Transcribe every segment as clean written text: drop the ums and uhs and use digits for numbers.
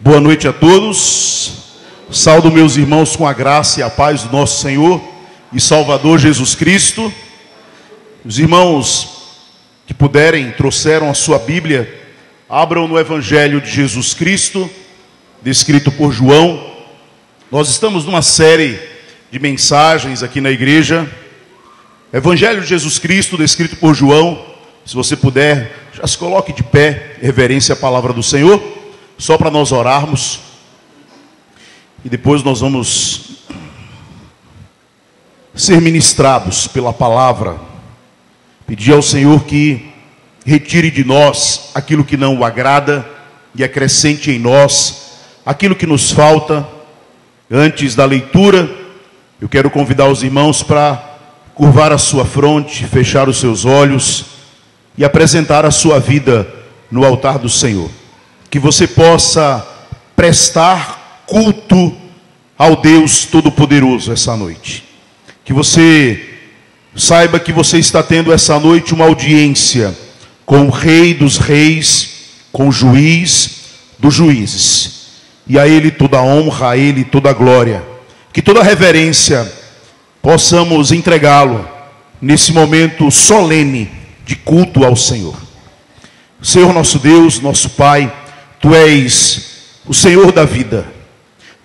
Boa noite a todos. Saúdo meus irmãos com a graça e a paz do nosso Senhor e Salvador Jesus Cristo. Os irmãos que puderem, trouxeram a sua Bíblia, abram no Evangelho de Jesus Cristo, descrito por João. Nós estamos numa série de mensagens aqui na igreja. Evangelho de Jesus Cristo, descrito por João. Se você puder, já se coloque de pé, reverência à palavra do Senhor, só para nós orarmos. E depois nós vamos ser ministrados pela palavra. Pedir ao Senhor que retire de nós aquilo que não o agrada e acrescente em nós aquilo que nos falta. Antes da leitura, eu quero convidar os irmãos para curvar a sua fronte, fechar os seus olhos e apresentar a sua vida no altar do Senhor. Que você possa prestar culto ao Deus Todo-Poderoso essa noite. Que você saiba que você está tendo essa noite uma audiência com o Rei dos Reis, com o Juiz dos Juízes. E a Ele toda a honra, a Ele toda a glória. Que toda a reverência possamos entregá-lo nesse momento solene de culto ao Senhor. Senhor nosso Deus, nosso Pai, Tu és o Senhor da vida.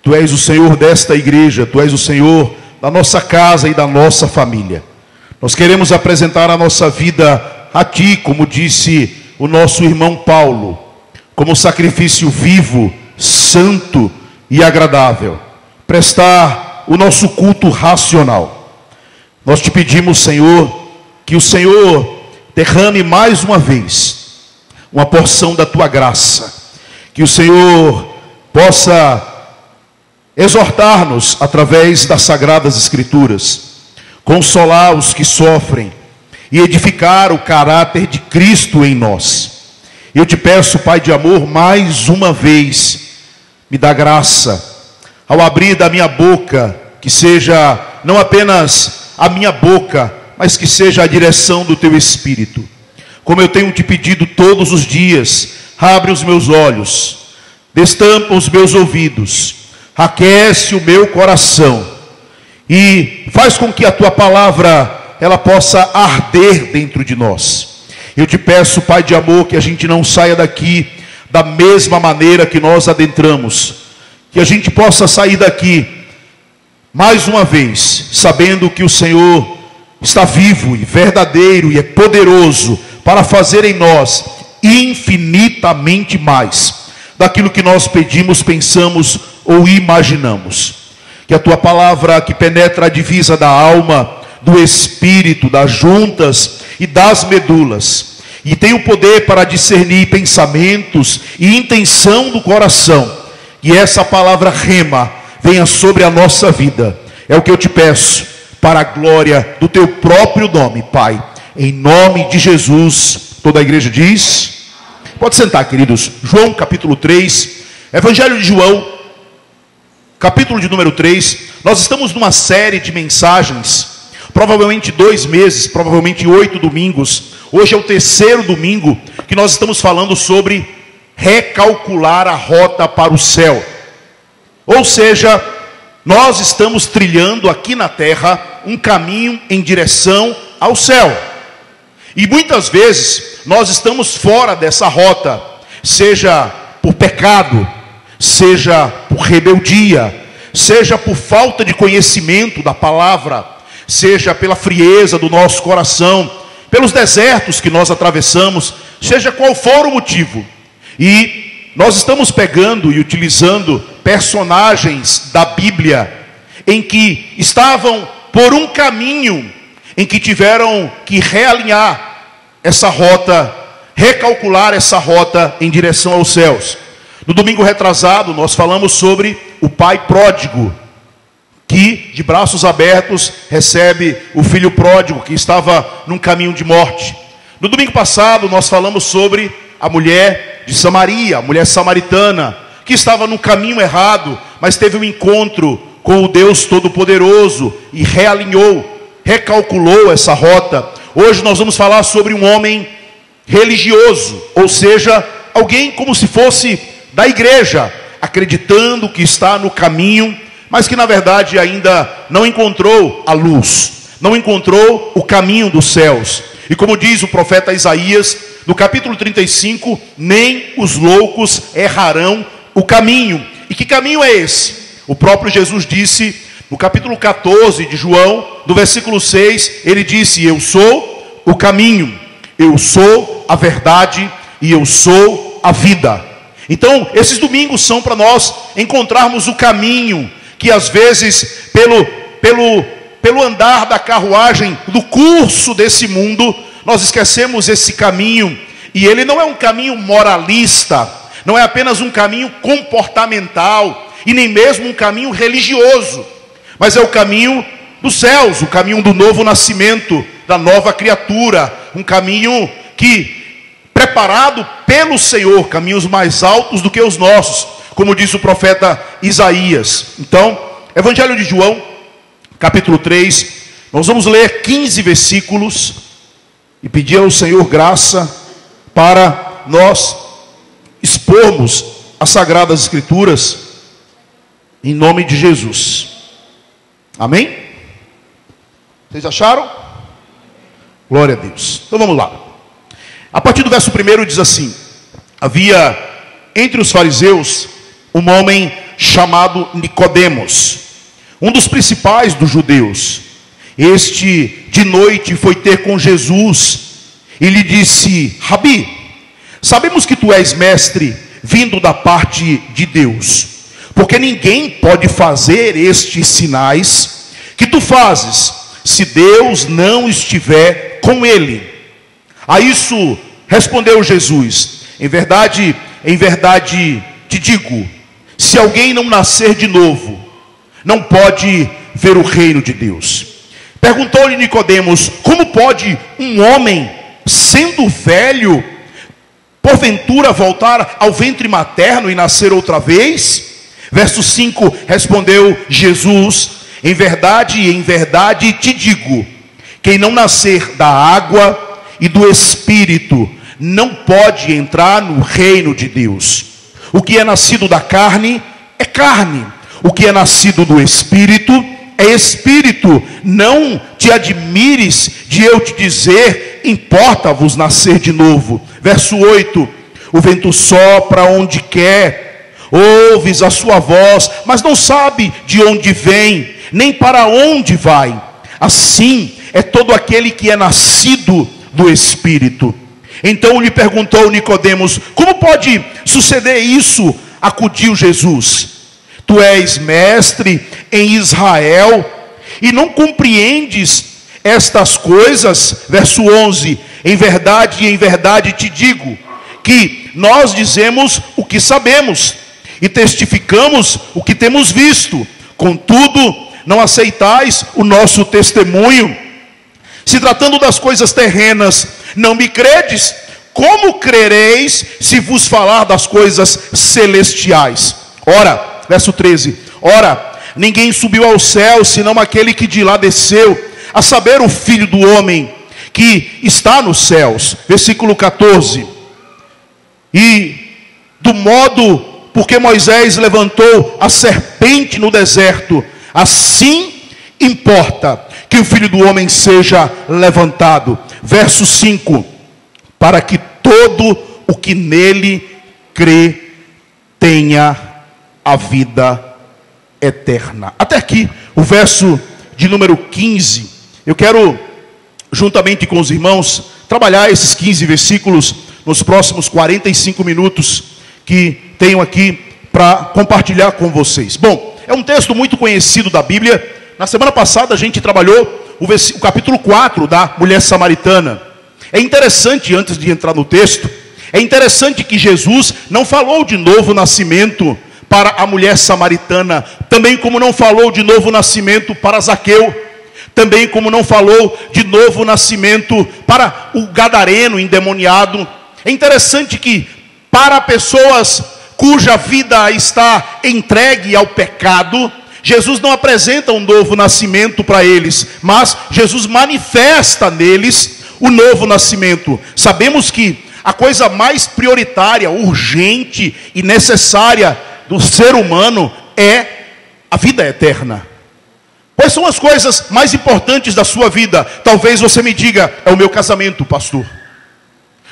Tu és o Senhor desta igreja, Tu és o Senhor da nossa casa e da nossa família. Nós queremos apresentar a nossa vida a Ti, como disse o nosso irmão Paulo, como sacrifício vivo, santo e agradável. Prestar o nosso culto racional. Nós Te pedimos, Senhor, que o Senhor derrame mais uma vez uma porção da Tua graça. Que o Senhor possa exortar-nos através das Sagradas Escrituras, consolar os que sofrem e edificar o caráter de Cristo em nós. Eu Te peço, Pai de amor, mais uma vez, me dá graça, ao abrir da minha boca, que seja não apenas a minha boca, mas que seja a direção do Teu Espírito. Como eu tenho Te pedido todos os dias, abre os meus olhos, destampa os meus ouvidos, aquece o meu coração e faz com que a Tua palavra ela possa arder dentro de nós. Eu Te peço, Pai de amor, que a gente não saia daqui da mesma maneira que nós adentramos, que a gente possa sair daqui mais uma vez sabendo que o Senhor está vivo e verdadeiro e é poderoso para fazer em nós infinitamente mais daquilo que nós pedimos, pensamos ou imaginamos. Que a Tua palavra, que penetra a divisa da alma, do espírito, das juntas e das medulas, e tem o poder para discernir pensamentos e intenção do coração, e essa palavra rema venha sobre a nossa vida. É o que eu Te peço, para a glória do Teu próprio nome, Pai, em nome de Jesus. Toda a igreja diz: pode sentar, queridos. João capítulo 3, Evangelho de João, capítulo de número 3. Nós estamos numa série de mensagens, provavelmente 2 meses, provavelmente 8 domingos. Hoje é o 3º domingo que nós estamos falando sobre recalcular a rota para o céu. Ou seja, nós estamos trilhando aqui na terra um caminho em direção ao céu. E muitas vezes nós estamos fora dessa rota, seja por pecado, seja por rebeldia, seja por falta de conhecimento da palavra, seja pela frieza do nosso coração, pelos desertos que nós atravessamos, seja qual for o motivo. E nós estamos pegando e utilizando personagens da Bíblia em que estavam por um caminho em que tiveram que realinhar essa rota, recalcular essa rota em direção aos céus. No domingo retrasado nós falamos sobre o pai pródigo, que de braços abertos recebe o filho pródigo que estava num caminho de morte. No domingo passado nós falamos sobre a mulher de Samaria, a mulher samaritana, que estava no caminho errado, mas teve um encontro com o Deus Todo-Poderoso e realinhou, recalculou essa rota. Hoje nós vamos falar sobre um homem religioso, ou seja, alguém como se fosse da igreja, acreditando que está no caminho, mas que na verdade ainda não encontrou a luz, não encontrou o caminho dos céus. E como diz o profeta Isaías, no capítulo 35, nem os loucos errarão o caminho. E que caminho é esse? O próprio Jesus disse, no capítulo 14 de João, no versículo 6, ele disse: eu sou o caminho, eu sou a verdade e eu sou a vida. Então, esses domingos são para nós encontrarmos o caminho, que às vezes, pelo andar da carruagem, do curso desse mundo, nós esquecemos esse caminho. E ele não é um caminho moralista, não é apenas um caminho comportamental, e nem mesmo um caminho religioso, mas é o caminho dos céus, o caminho do novo nascimento, da nova criatura, um caminho preparado pelo Senhor, caminhos mais altos do que os nossos, como diz o profeta Isaías. Então, Evangelho de João, capítulo 3, nós vamos ler 15 versículos e pedir ao Senhor graça para nós expormos as Sagradas Escrituras em nome de Jesus. Amém? Vocês acharam? Glória a Deus. Então vamos lá. A partir do verso 1 diz assim: havia entre os fariseus um homem chamado Nicodemos, um dos principais dos judeus. Este de noite foi ter com Jesus e lhe disse: Rabi, sabemos que tu és mestre vindo da parte de Deus, porque ninguém pode fazer estes sinais que tu fazes, se Deus não estiver com ele. A isso respondeu Jesus: em verdade te digo, se alguém não nascer de novo, não pode ver o reino de Deus. Perguntou-lhe Nicodemos: como pode um homem, sendo velho, porventura voltar ao ventre materno e nascer outra vez? Verso 5, respondeu Jesus: em verdade te digo, quem não nascer da água e do Espírito não pode entrar no reino de Deus. O que é nascido da carne é carne, o que é nascido do Espírito é Espírito. Não te admires de eu te dizer: importa-vos nascer de novo. Verso 8, o vento sopra onde quer, ouves a sua voz, mas não sabe de onde vem, nem para onde vai. Assim é todo aquele que é nascido do Espírito. Então lhe perguntou Nicodemos: como pode suceder isso? Acudiu Jesus: tu és mestre em Israel e não compreendes estas coisas? Verso 11, em verdade te digo, que nós dizemos o que sabemos e testificamos o que temos visto, contudo não aceitais o nosso testemunho. Se tratando das coisas terrenas, não me credes, como crereis se vos falar das coisas celestiais? Ora, verso 13, ora, ninguém subiu ao céu, senão aquele que de lá desceu, a saber, o Filho do Homem, que está nos céus. Versículo 14, e do modo porque Moisés levantou a serpente no deserto, assim importa que o Filho do Homem seja levantado. Verso 5, para que todo o que nele crê tenha a vida eterna. Até aqui, o verso de número 15. Eu quero, juntamente com os irmãos, trabalhar esses 15 versículos nos próximos 45 minutos que tenho aqui para compartilhar com vocês. Bom, é um texto muito conhecido da Bíblia. Na semana passada a gente trabalhou o capítulo 4 da mulher samaritana. É interessante, antes de entrar no texto, é interessante que Jesus não falou de novo nascimento para a mulher samaritana, também como não falou de novo nascimento para Zaqueu, também como não falou de novo nascimento para o gadareno endemoniado. É interessante que para pessoas cuja vida está entregue ao pecado, Jesus não apresenta um novo nascimento para eles, mas Jesus manifesta neles o novo nascimento. Sabemos que a coisa mais prioritária, urgente e necessária do ser humano é a vida eterna. Quais são as coisas mais importantes da sua vida? Talvez você me diga, é o meu casamento, pastor.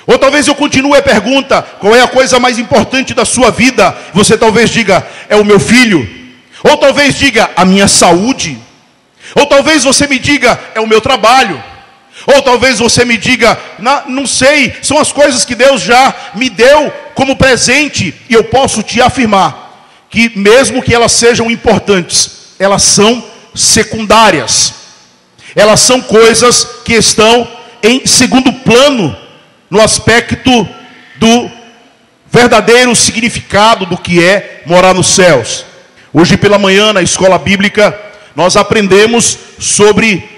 Ou talvez eu continue a pergunta, qual é a coisa mais importante da sua vida? Você talvez diga, é o meu filho. Ou talvez diga, a minha saúde. Ou talvez você me diga, é o meu trabalho. Ou talvez você me diga, não sei, são as coisas que Deus já me deu como presente. E eu posso te afirmar que mesmo que elas sejam importantes, elas são secundárias. Elas são coisas que estão em segundo plano no aspecto do verdadeiro significado do que é morar nos céus. Hoje pela manhã na escola bíblica nós aprendemos sobre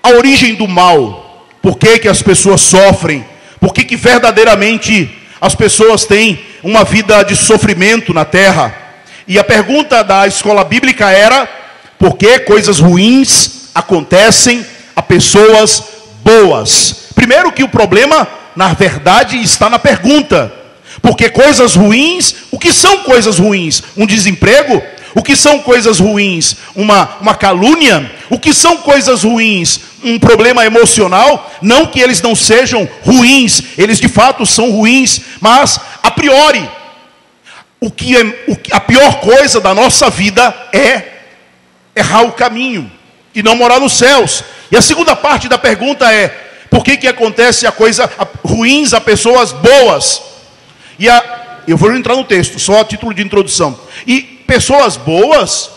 a origem do mal. Por que as pessoas sofrem? Por que verdadeiramente as pessoas têm uma vida de sofrimento na terra? E a pergunta da escola bíblica era: por que coisas ruins acontecem a pessoas boas? Primeiro que o problema, na verdade, está na pergunta. Porque coisas ruins, o que são coisas ruins? Um desemprego? O que são coisas ruins? Uma calúnia? O que são coisas ruins? Um problema emocional? Não que eles não sejam ruins, eles de fato são ruins, mas a priori, a pior coisa da nossa vida é errar o caminho e não morar nos céus. E a segunda parte da pergunta é: por que acontece ruins a pessoas boas? Eu vou entrar no texto, só a título de introdução. E pessoas boas,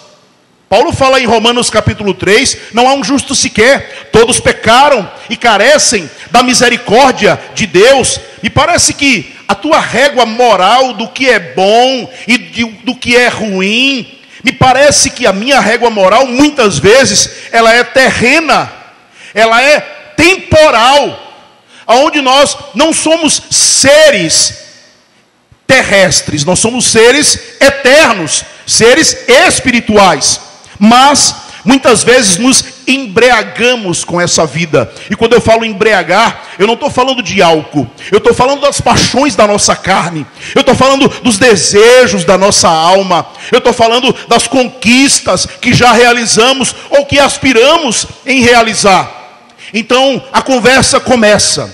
Paulo fala em Romanos capítulo 3, não há um justo sequer, todos pecaram e carecem da misericórdia de Deus. E parece que a tua régua moral do que é bom e do que é ruim, me parece que a minha régua moral, muitas vezes, ela é terrena, ela é temporal, onde nós não somos seres terrestres, nós somos seres eternos, seres espirituais, mas muitas vezes nos embriagamos com essa vida. E quando eu falo embriagar, eu não estou falando de álcool, eu estou falando das paixões da nossa carne, eu estou falando dos desejos da nossa alma, eu estou falando das conquistas que já realizamos ou que aspiramos em realizar. Então a conversa começa,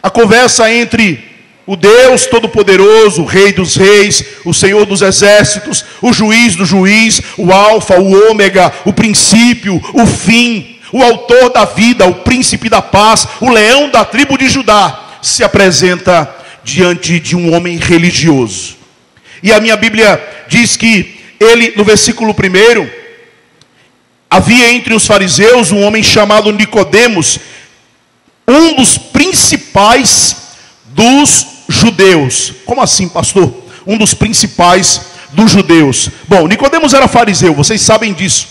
a conversa entre o Deus Todo-Poderoso, o Rei dos Reis, o Senhor dos Exércitos, o Juiz do Juiz, o Alfa, o Ômega, o princípio, o fim, o Autor da vida, o Príncipe da paz, o Leão da tribo de Judá, se apresenta diante de um homem religioso. E a minha Bíblia diz que ele, no versículo 1, havia entre os fariseus um homem chamado Nicodemos, um dos principais dos judeus. Como assim, pastor? Um dos principais dos judeus. Bom, Nicodemos era fariseu, vocês sabem disso.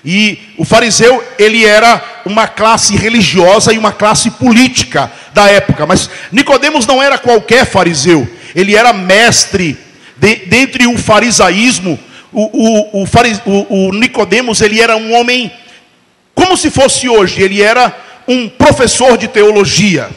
E o fariseu, ele era uma classe religiosa e uma classe política da época. Mas Nicodemos não era qualquer fariseu. Ele era mestre dentre o farisaísmo. O Nicodemos, ele era um homem, como se fosse hoje, ele era um professor de teologia.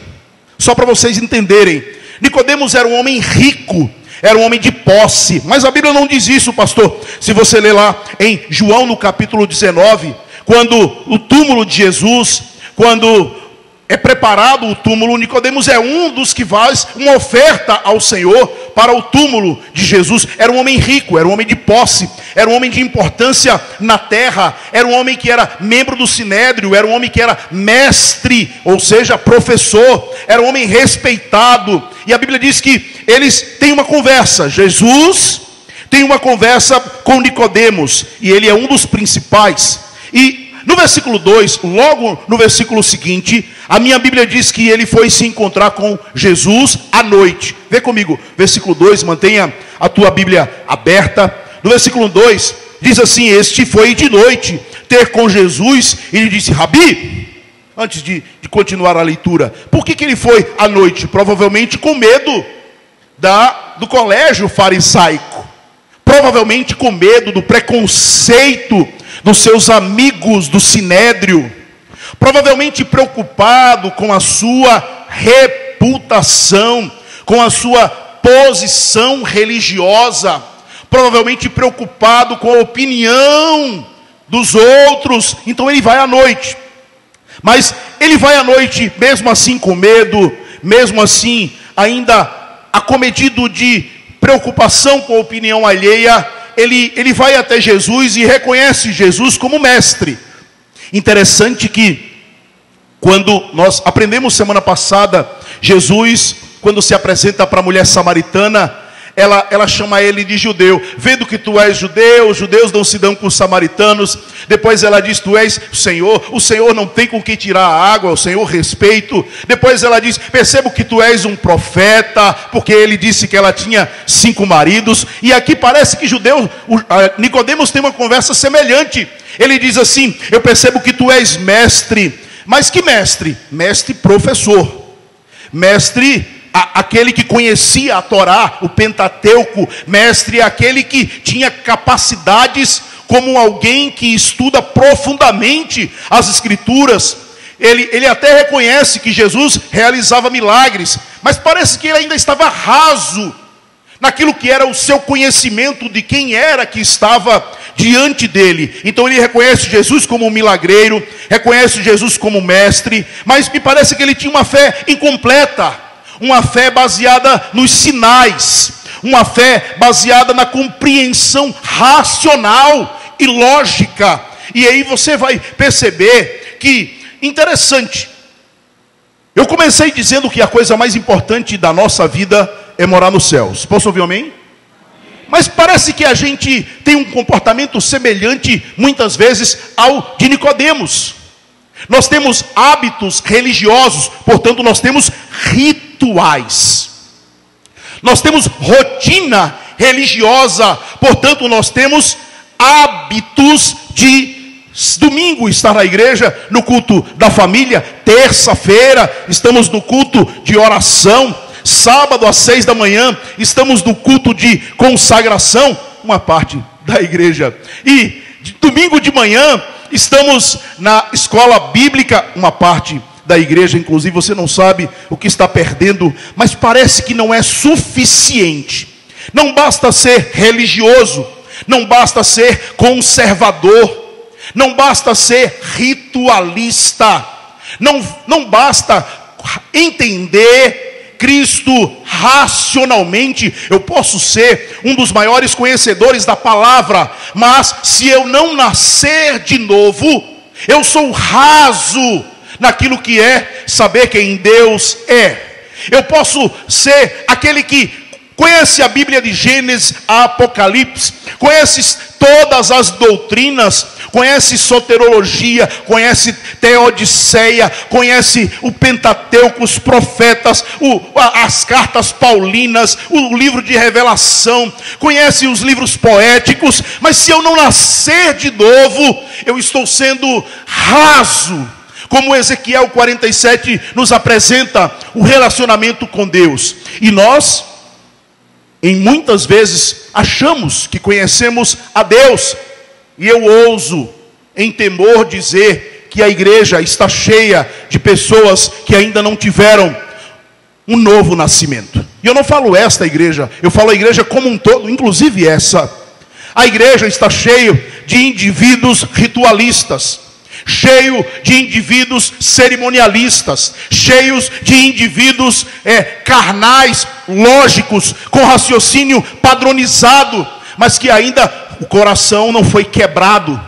Só para vocês entenderem, Nicodemos era um homem rico, era um homem de posse. Mas a Bíblia não diz isso, pastor. Se você ler lá em João no capítulo 19, quando o túmulo de Jesus, quando é preparado o túmulo, Nicodemos é um dos que faz uma oferta ao Senhor para o túmulo de Jesus. Era um homem rico, era um homem de posse, era um homem de importância na terra, era um homem que era membro do Sinédrio, era um homem que era mestre, ou seja, professor, era um homem respeitado. E a Bíblia diz que eles têm uma conversa, Jesus tem uma conversa com Nicodemos, e ele é um dos principais. E no versículo 2, logo no versículo seguinte, a minha Bíblia diz que ele foi se encontrar com Jesus à noite. Vê comigo, versículo 2, mantenha a tua Bíblia aberta. No versículo 2, diz assim: este foi de noite ter com Jesus, e ele disse: Rabi, antes de continuar a leitura, por que ele foi à noite? Provavelmente com medo do colégio farisaico, provavelmente com medo do preconceito dos seus amigos do Sinédrio, provavelmente preocupado com a sua reputação, com a sua posição religiosa, provavelmente preocupado com a opinião dos outros, então ele vai à noite. Mas ele vai à noite, mesmo assim com medo, mesmo assim ainda acometido de preocupação com a opinião alheia, ele vai até Jesus e reconhece Jesus como mestre. Interessante que, quando nós aprendemos semana passada, Jesus, quando se apresenta para a mulher samaritana, ela chama ele de judeu. Vendo que tu és judeu, os judeus não se dão com os samaritanos. Depois ela diz, tu és o Senhor não tem com que tirar a água, o Senhor respeito. Depois ela diz, percebo que tu és um profeta, porque ele disse que ela tinha 5 maridos. E aqui parece que Nicodemos tem uma conversa semelhante. Ele diz assim, eu percebo que tu és mestre. Mas que mestre? Mestre professor. Mestre aquele que conhecia a Torá, o Pentateuco. Mestre aquele que tinha capacidades como alguém que estuda profundamente as Escrituras. Ele até reconhece que Jesus realizava milagres, mas parece que ele ainda estava raso naquilo que era o seu conhecimento de quem era que estava diante dele. Então ele reconhece Jesus como um milagreiro, reconhece Jesus como mestre, mas me parece que ele tinha uma fé incompleta. Uma fé baseada nos sinais, uma fé baseada na compreensão racional e lógica. E aí você vai perceber que, interessante, eu comecei dizendo que a coisa mais importante da nossa vida é morar nos céus. Posso ouvir um amém? Mas parece que a gente tem um comportamento semelhante, muitas vezes, ao de Nicodemos. Nós temos hábitos religiosos, portanto nós temos rituais. Nós temos rotina religiosa, portanto nós temos hábitos de domingo estar na igreja, no culto da família. Terça-feira estamos no culto de oração. Sábado às 6 da manhã estamos no culto de consagração, uma parte da igreja. E domingo de manhã estamos na escola bíblica, uma parte da igreja. Inclusive você não sabe o que está perdendo, mas parece que não é suficiente. Não basta ser religioso, não basta ser conservador, não basta ser ritualista, não basta entender Cristo racionalmente. Eu posso ser um dos maiores conhecedores da palavra, mas se eu não nascer de novo, eu sou raso naquilo que é saber quem Deus é. Eu posso ser aquele que conhece a Bíblia de Gênesis a Apocalipse, conhece todas as doutrinas, conhece soterologia, conhece teodiceia, conhece o Pentateuco, os profetas, as cartas paulinas, o livro de Revelação, conhece os livros poéticos, mas se eu não nascer de novo, eu estou sendo raso. Como Ezequiel 47 nos apresenta o relacionamento com Deus. E nós, em muitas vezes, achamos que conhecemos a Deus. E eu ouso, em temor, dizer que a igreja está cheia de pessoas que ainda não tiveram um novo nascimento. E eu não falo esta igreja, eu falo a igreja como um todo, inclusive essa. A igreja está cheia de indivíduos ritualistas, cheio de indivíduos cerimonialistas, cheios de indivíduos carnais, lógicos, com raciocínio padronizado, mas que ainda o coração não foi quebrado.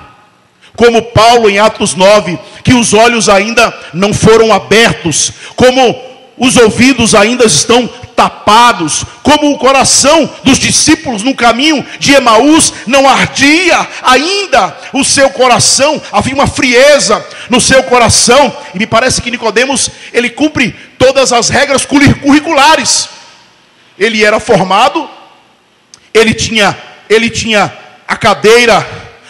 Como Paulo em Atos 9, que os olhos ainda não foram abertos, como os ouvidos ainda estão tapados, como o coração dos discípulos no caminho de Emaús não ardia ainda o seu coração, havia uma frieza no seu coração. E me parece que Nicodemos, ele cumpre todas as regras curriculares. Ele era formado, ele tinha a cadeira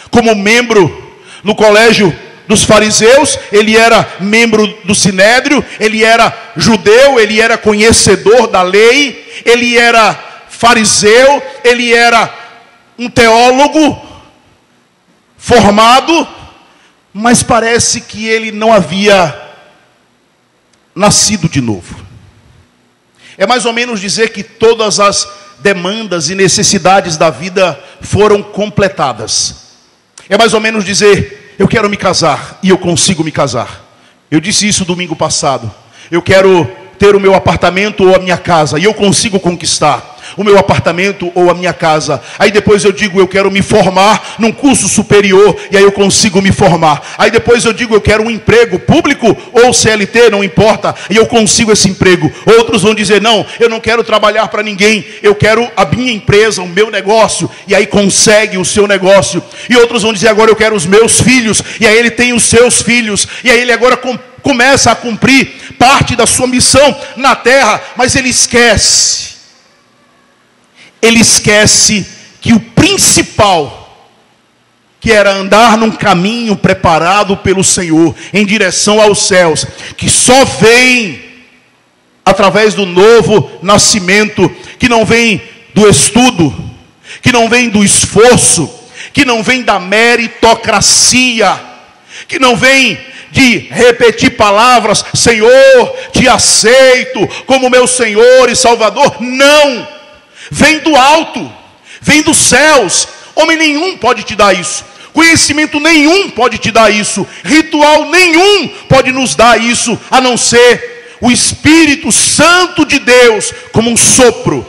como membro no colégio dos fariseus, ele era membro do sinédrio, ele era judeu, ele era conhecedor da lei, ele era fariseu, ele era um teólogo formado, mas parece que ele não havia nascido de novo. É mais ou menos dizer que todas as demandas e necessidades da vida foram completadas. É mais ou menos dizer: eu quero me casar e eu consigo me casar. Eu disse isso domingo passado. Eu quero ter o meu apartamento ou a minha casa e eu consigo conquistar o meu apartamento ou a minha casa. Aí depois eu digo: eu quero me formar num curso superior, e aí eu consigo me formar. Aí depois eu digo: eu quero um emprego público ou CLT, não importa, e eu consigo esse emprego. Outros vão dizer: não, eu não quero trabalhar para ninguém, eu quero a minha empresa, o meu negócio, e aí consegue o seu negócio. E outros vão dizer: agora eu quero os meus filhos, e aí ele tem os seus filhos, e aí ele agora começa a cumprir parte da sua missão na terra. Mas ele esquece que o principal, que era andar num caminho preparado pelo Senhor, em direção aos céus, que só vem através do novo nascimento, que não vem do estudo, que não vem do esforço, que não vem da meritocracia, que não vem de repetir palavras: Senhor, te aceito como meu Senhor e Salvador. Não! Vem do alto, vem dos céus. Homem nenhum pode te dar isso, conhecimento nenhum pode te dar isso, ritual nenhum pode nos dar isso, a não ser o Espírito Santo de Deus, como um sopro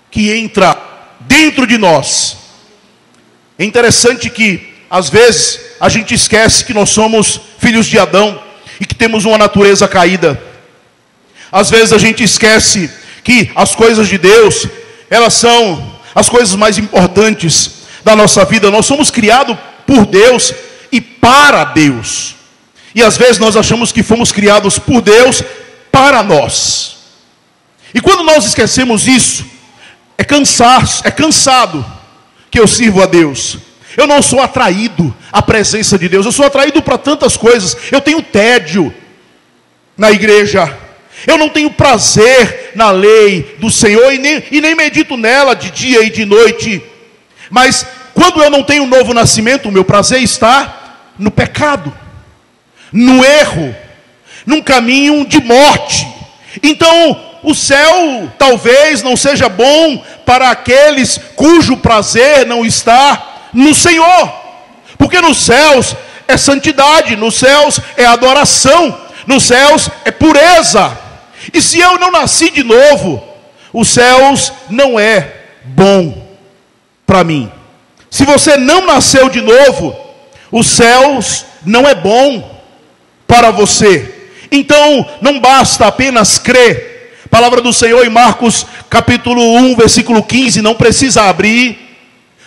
que entra dentro de nós. É interessante que às vezes a gente esquece que nós somos filhos de Adão e que temos uma natureza caída. Às vezes a gente esquece que as coisas de Deus, elas são as coisas mais importantes da nossa vida. Nós somos criados por Deus e para Deus. E às vezes nós achamos que fomos criados por Deus para nós. E quando nós esquecemos isso, é cansado que eu sirvo a Deus. Eu não sou atraído à presença de Deus. Eu sou atraído para tantas coisas. Eu tenho tédio na igreja. Eu não tenho prazer na lei do Senhor e nem medito nela de dia e de noite. Mas quando eu não tenho novo nascimento, o meu prazer está no pecado, no erro, num caminho de morte. Então o céu talvez não seja bom para aqueles cujo prazer não está no Senhor. Porque nos céus é santidade, nos céus é adoração, nos céus é pureza. E se eu não nasci de novo, os céus não é bom para mim. Se você não nasceu de novo, os céus não é bom para você. Então não basta apenas crer. A palavra do Senhor em Marcos capítulo 1, versículo 15, não precisa abrir.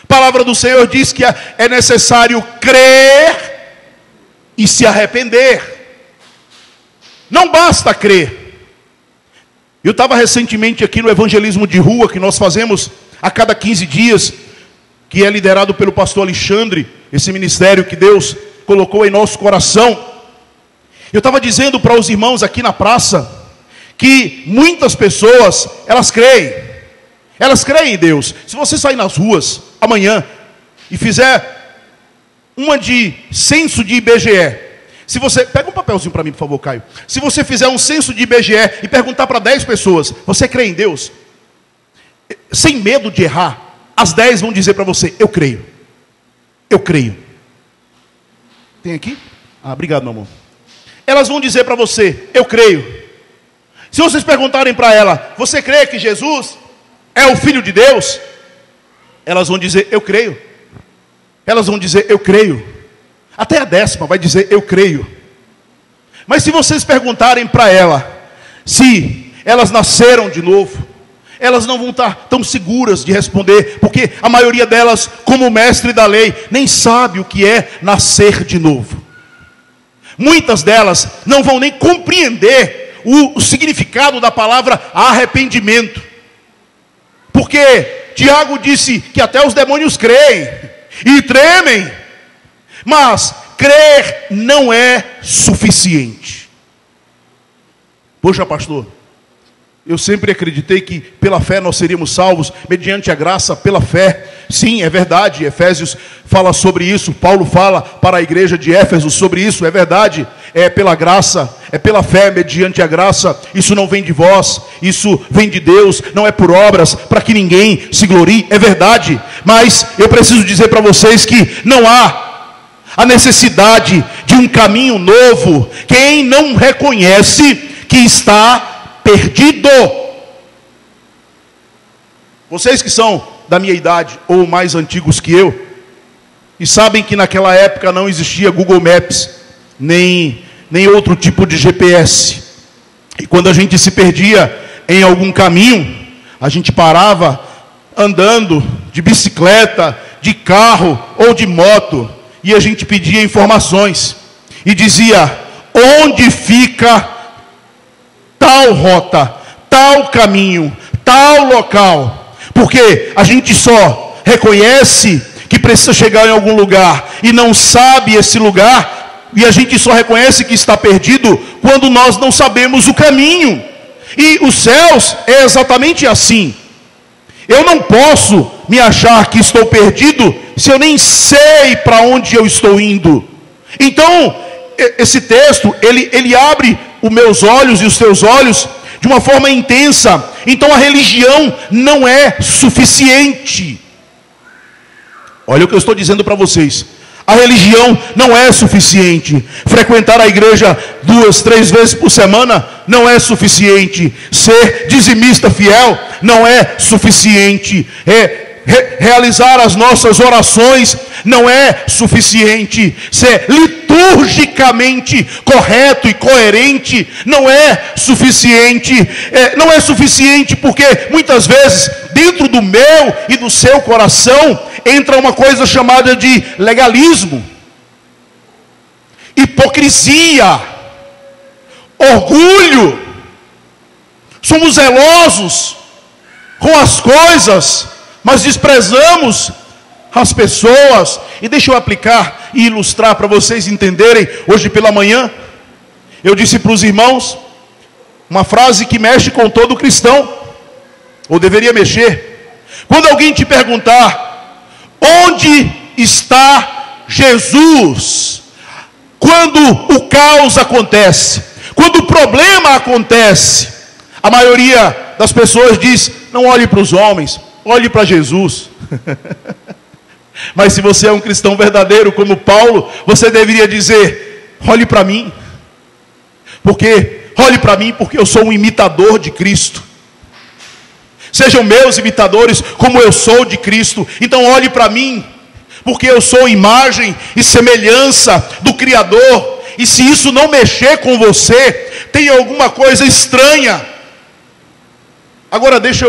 A palavra do Senhor diz que é necessário crer e se arrepender. Não basta crer. Eu estava recentemente aqui no evangelismo de rua, que nós fazemos a cada 15 dias, que é liderado pelo pastor Alexandre, esse ministério que Deus colocou em nosso coração. Eu estava dizendo para os irmãos aqui na praça, que muitas pessoas, elas creem em Deus. Se você sair nas ruas amanhã e fizer uma de censo de IBGE, se você, pega um papelzinho para mim, por favor, Caio. Se você fizer um censo de IBGE e perguntar para 10 pessoas: você crê em Deus? Sem medo de errar, as 10 vão dizer para você: eu creio. Eu creio. Tem aqui? Obrigado, meu amor. Elas vão dizer para você: eu creio. Se vocês perguntarem para ela: você crê que Jesus é o Filho de Deus? Elas vão dizer: eu creio. Elas vão dizer: eu creio. Até a 10ª vai dizer: eu creio. Mas se vocês perguntarem para ela se elas nasceram de novo, elas não vão estar tão seguras de responder, porque a maioria delas, como mestre da lei, nem sabe o que é nascer de novo. Muitas delas não vão nem compreender o significado da palavra arrependimento, porque Tiago disse que até os demônios creem e tremem. Mas crer não é suficiente. Poxa, pastor, eu sempre acreditei que pela fé nós seríamos salvos, mediante a graça, pela fé. Sim, é verdade, Efésios fala sobre isso, Paulo fala para a igreja de Éfeso sobre isso, é verdade, é pela graça, é pela fé mediante a graça, isso não vem de vós, isso vem de Deus, não é por obras, para que ninguém se glorie, é verdade, mas eu preciso dizer para vocês que não há a necessidade de um caminho novo, quem não reconhece que está perdido. Vocês que são da minha idade, ou mais antigos que eu, e sabem que naquela época não existia Google Maps, nem outro tipo de GPS, e quando a gente se perdia em algum caminho, a gente parava andando de bicicleta, de carro ou de moto, e a gente pedia informações, e dizia, onde fica tal rota, tal caminho, tal local, porque a gente só reconhece que precisa chegar em algum lugar e não sabe esse lugar, e a gente só reconhece que está perdido quando nós não sabemos o caminho. E os céus é exatamente assim. Eu não posso me achar que estou perdido se eu nem sei para onde eu estou indo. Então, esse texto, ele abre os meus olhos e os teus olhos de uma forma intensa. Então a religião não é suficiente. Olha o que eu estou dizendo para vocês. A religião não é suficiente. Frequentar a igreja 2, 3 vezes por semana não é suficiente. Ser dizimista fiel não é suficiente. Realizar as nossas orações não é suficiente. Ser liturgicamente correto e coerente não é suficiente. Não é suficiente porque muitas vezes dentro do meu e do seu coração entra uma coisa chamada de legalismo, hipocrisia, orgulho. Somos zelosos com as coisas, mas desprezamos as pessoas. E deixa eu aplicar e ilustrar para vocês entenderem. Hoje pela manhã eu disse para os irmãos uma frase que mexe com todo cristão, ou deveria mexer. Quando alguém te perguntar onde está Jesus, quando o caos acontece, quando o problema acontece, a maioria das pessoas diz, não olhe para os homens, olhe para Jesus. Mas se você é um cristão verdadeiro como Paulo, você deveria dizer, olhe para mim. Olhe para mim porque eu sou um imitador de Cristo. Sejam meus imitadores como eu sou de Cristo. Então olhe para mim, porque eu sou imagem e semelhança do Criador. E se isso não mexer com você, tem alguma coisa estranha. Agora deixa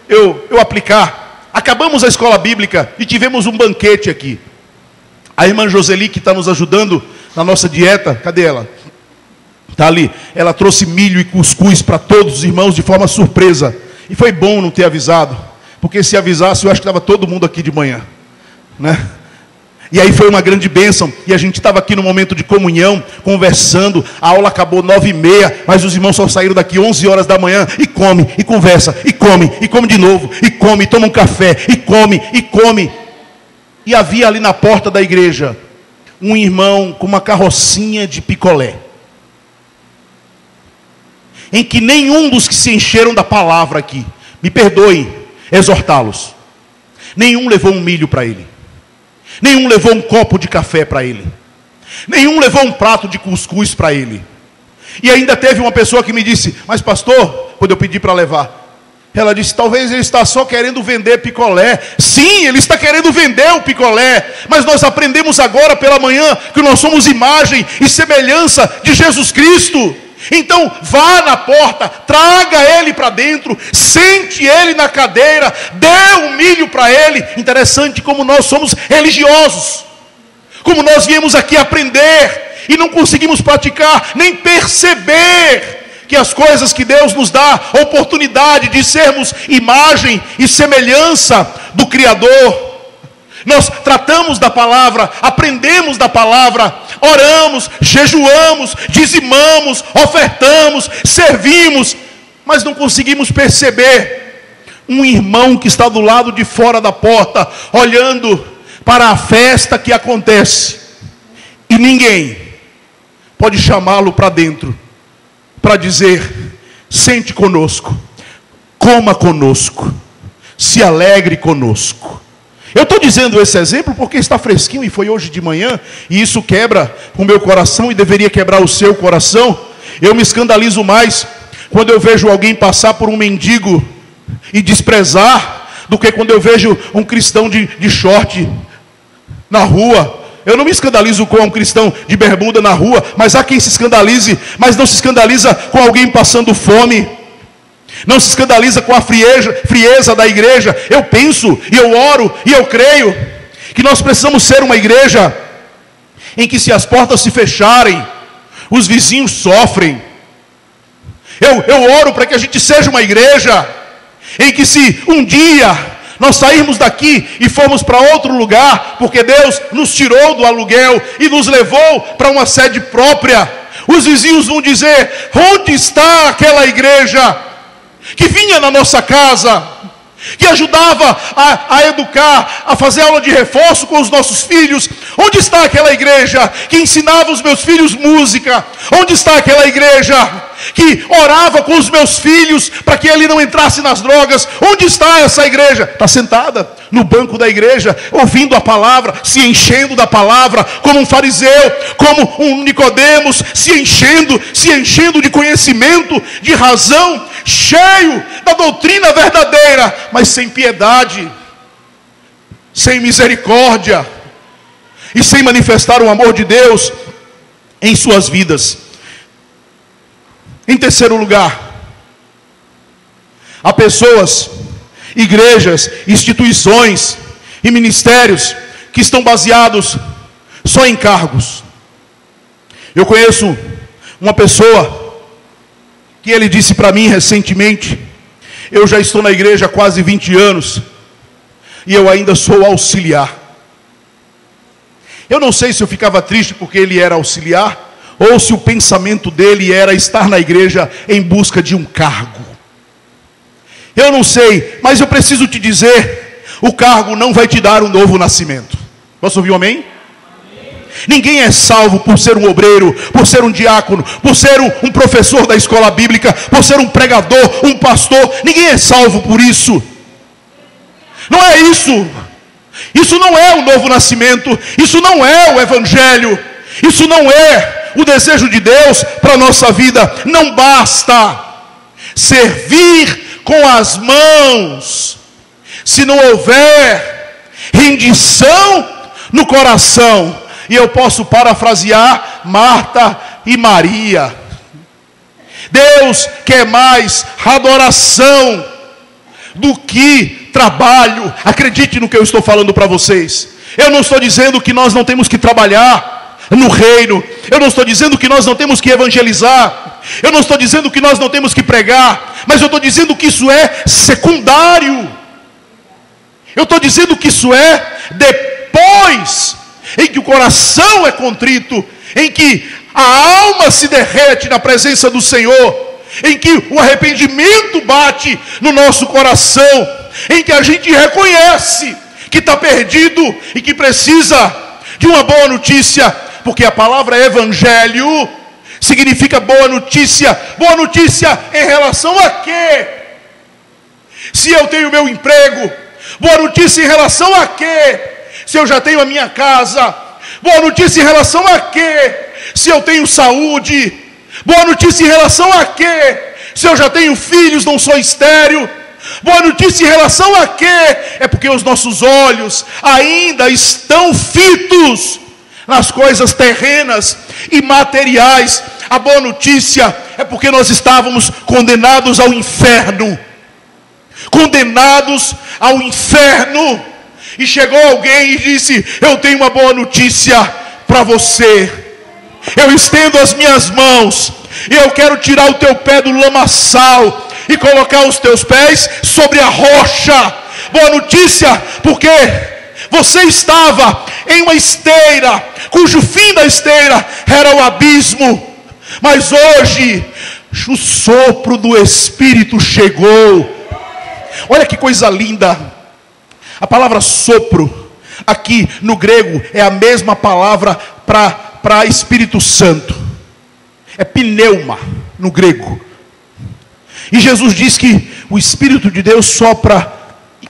eu aplicar. Acabamos a escola bíblica e tivemos um banquete aqui. A irmã Joseli, que está nos ajudando na nossa dieta, cadê ela? Está ali. Ela trouxe milho e cuscuz para todos os irmãos de forma surpresa. E foi bom não ter avisado, porque se avisasse eu acho que estava todo mundo aqui de manhã, né? E aí foi uma grande bênção, e a gente estava aqui no momento de comunhão, conversando, a aula acabou 9h30, mas os irmãos só saíram daqui 11 horas da manhã, e come, e conversa, e come de novo, e come, e toma um café, e come. E havia ali na porta da igreja, um irmão com uma carrocinha de picolé, em que nenhum dos que se encheram da palavra aqui, me perdoem exortá-los, nenhum levou um milho para ele, nenhum levou um copo de café para ele, nenhum levou um prato de cuscuz para ele. E ainda teve uma pessoa que me disse, mas pastor, quando eu pedi para levar, ela disse, talvez ele está só querendo vender picolé. Sim, ele está querendo vender o picolé, mas nós aprendemos agora pela manhã que nós somos imagem e semelhança de Jesus Cristo. Então vá na porta, traga ele para dentro, sente ele na cadeira, dê um milho para ele. Interessante como nós somos religiosos, como nós viemos aqui aprender e não conseguimos praticar, nem perceber que as coisas que Deus nos dá, a oportunidade de sermos imagem e semelhança do Criador. Nós tratamos da palavra, aprendemos da palavra, oramos, jejuamos, dizimamos, ofertamos, servimos, mas não conseguimos perceber um irmão que está do lado de fora da porta, olhando para a festa que acontece, e ninguém pode chamá-lo para dentro, para dizer: sente conosco, coma conosco, se alegre conosco. Eu estou dizendo esse exemplo porque está fresquinho e foi hoje de manhã, e isso quebra o meu coração e deveria quebrar o seu coração. Eu me escandalizo mais quando eu vejo alguém passar por um mendigo e desprezar, do que quando eu vejo um cristão de short na rua. Eu não me escandalizo com um cristão de bermuda na rua, mas há quem se escandalize, mas não se escandaliza com alguém passando fome. Não se escandaliza com a frieza da igreja. Eu penso, e eu oro, e eu creio que nós precisamos ser uma igreja em que, se as portas se fecharem, os vizinhos sofrem. Eu oro para que a gente seja uma igreja em que, se um dia nós sairmos daqui e formos para outro lugar, porque Deus nos tirou do aluguel e nos levou para uma sede própria, os vizinhos vão dizer: onde está aquela igreja que vinha na nossa casa, que ajudava a educar, a fazer aula de reforço com os nossos filhos? Onde está aquela igreja que ensinava os meus filhos música? Onde está aquela igreja que orava com os meus filhos para que ele não entrasse nas drogas? Onde está essa igreja? Está sentada no banco da igreja, ouvindo a palavra, se enchendo da palavra, como um fariseu, como um Nicodemos, se enchendo de conhecimento, de razão, cheio da doutrina verdadeira, mas sem piedade, sem misericórdia e sem manifestar o amor de Deus em suas vidas. Em terceiro lugar, há pessoas, igrejas, instituições e ministérios que estão baseados só em cargos. Eu conheço uma pessoa que ele disse para mim recentemente: eu já estou na igreja há quase 20 anos e eu ainda sou auxiliar. Eu não sei se eu ficava triste porque ele era auxiliar, ou se o pensamento dele era estar na igreja em busca de um cargo. Eu não sei, mas eu preciso te dizer: o cargo não vai te dar um novo nascimento. Posso ouvir um amém? Ninguém é salvo por ser um obreiro, por ser um diácono, por ser um professor da escola bíblica, por ser um pregador, um pastor. Ninguém é salvo por isso. Não é isso. Isso não é o novo nascimento. Isso não é o evangelho. Isso não é o desejo de Deus para a nossa vida. Não basta servir com as mãos se não houver rendição no coração. E eu posso parafrasear Marta e Maria. Deus quer mais adoração do que trabalho. Acredite no que eu estou falando para vocês. Eu não estou dizendo que nós não temos que trabalhar no reino. Eu não estou dizendo que nós não temos que evangelizar. Eu não estou dizendo que nós não temos que pregar. Mas eu estou dizendo que isso é secundário. Eu estou dizendo que isso é depois, em que o coração é contrito, em que a alma se derrete na presença do Senhor, em que o arrependimento bate no nosso coração, em que a gente reconhece que está perdido e que precisa de uma boa notícia, porque a palavra evangelho significa boa notícia. Boa notícia em relação a quê? Se eu tenho meu emprego, boa notícia em relação a quê? Se eu já tenho a minha casa, boa notícia em relação a quê? Se eu tenho saúde, boa notícia em relação a quê? Se eu já tenho filhos, não sou estéril, boa notícia em relação a quê? É porque os nossos olhos ainda estão fitos nas coisas terrenas e materiais. A boa notícia é porque nós estávamos condenados ao inferno. Condenados ao inferno. E chegou alguém e disse: eu tenho uma boa notícia para você. Eu estendo as minhas mãos e eu quero tirar o teu pé do lamaçal e colocar os teus pés sobre a rocha. Boa notícia, porque você estava em uma esteira, cujo fim da esteira era o abismo. Mas hoje o sopro do Espírito chegou. Olha que coisa linda. A palavra sopro, aqui no grego, é a mesma palavra para Espírito Santo. É pneuma no grego. E Jesus diz que o Espírito de Deus sopra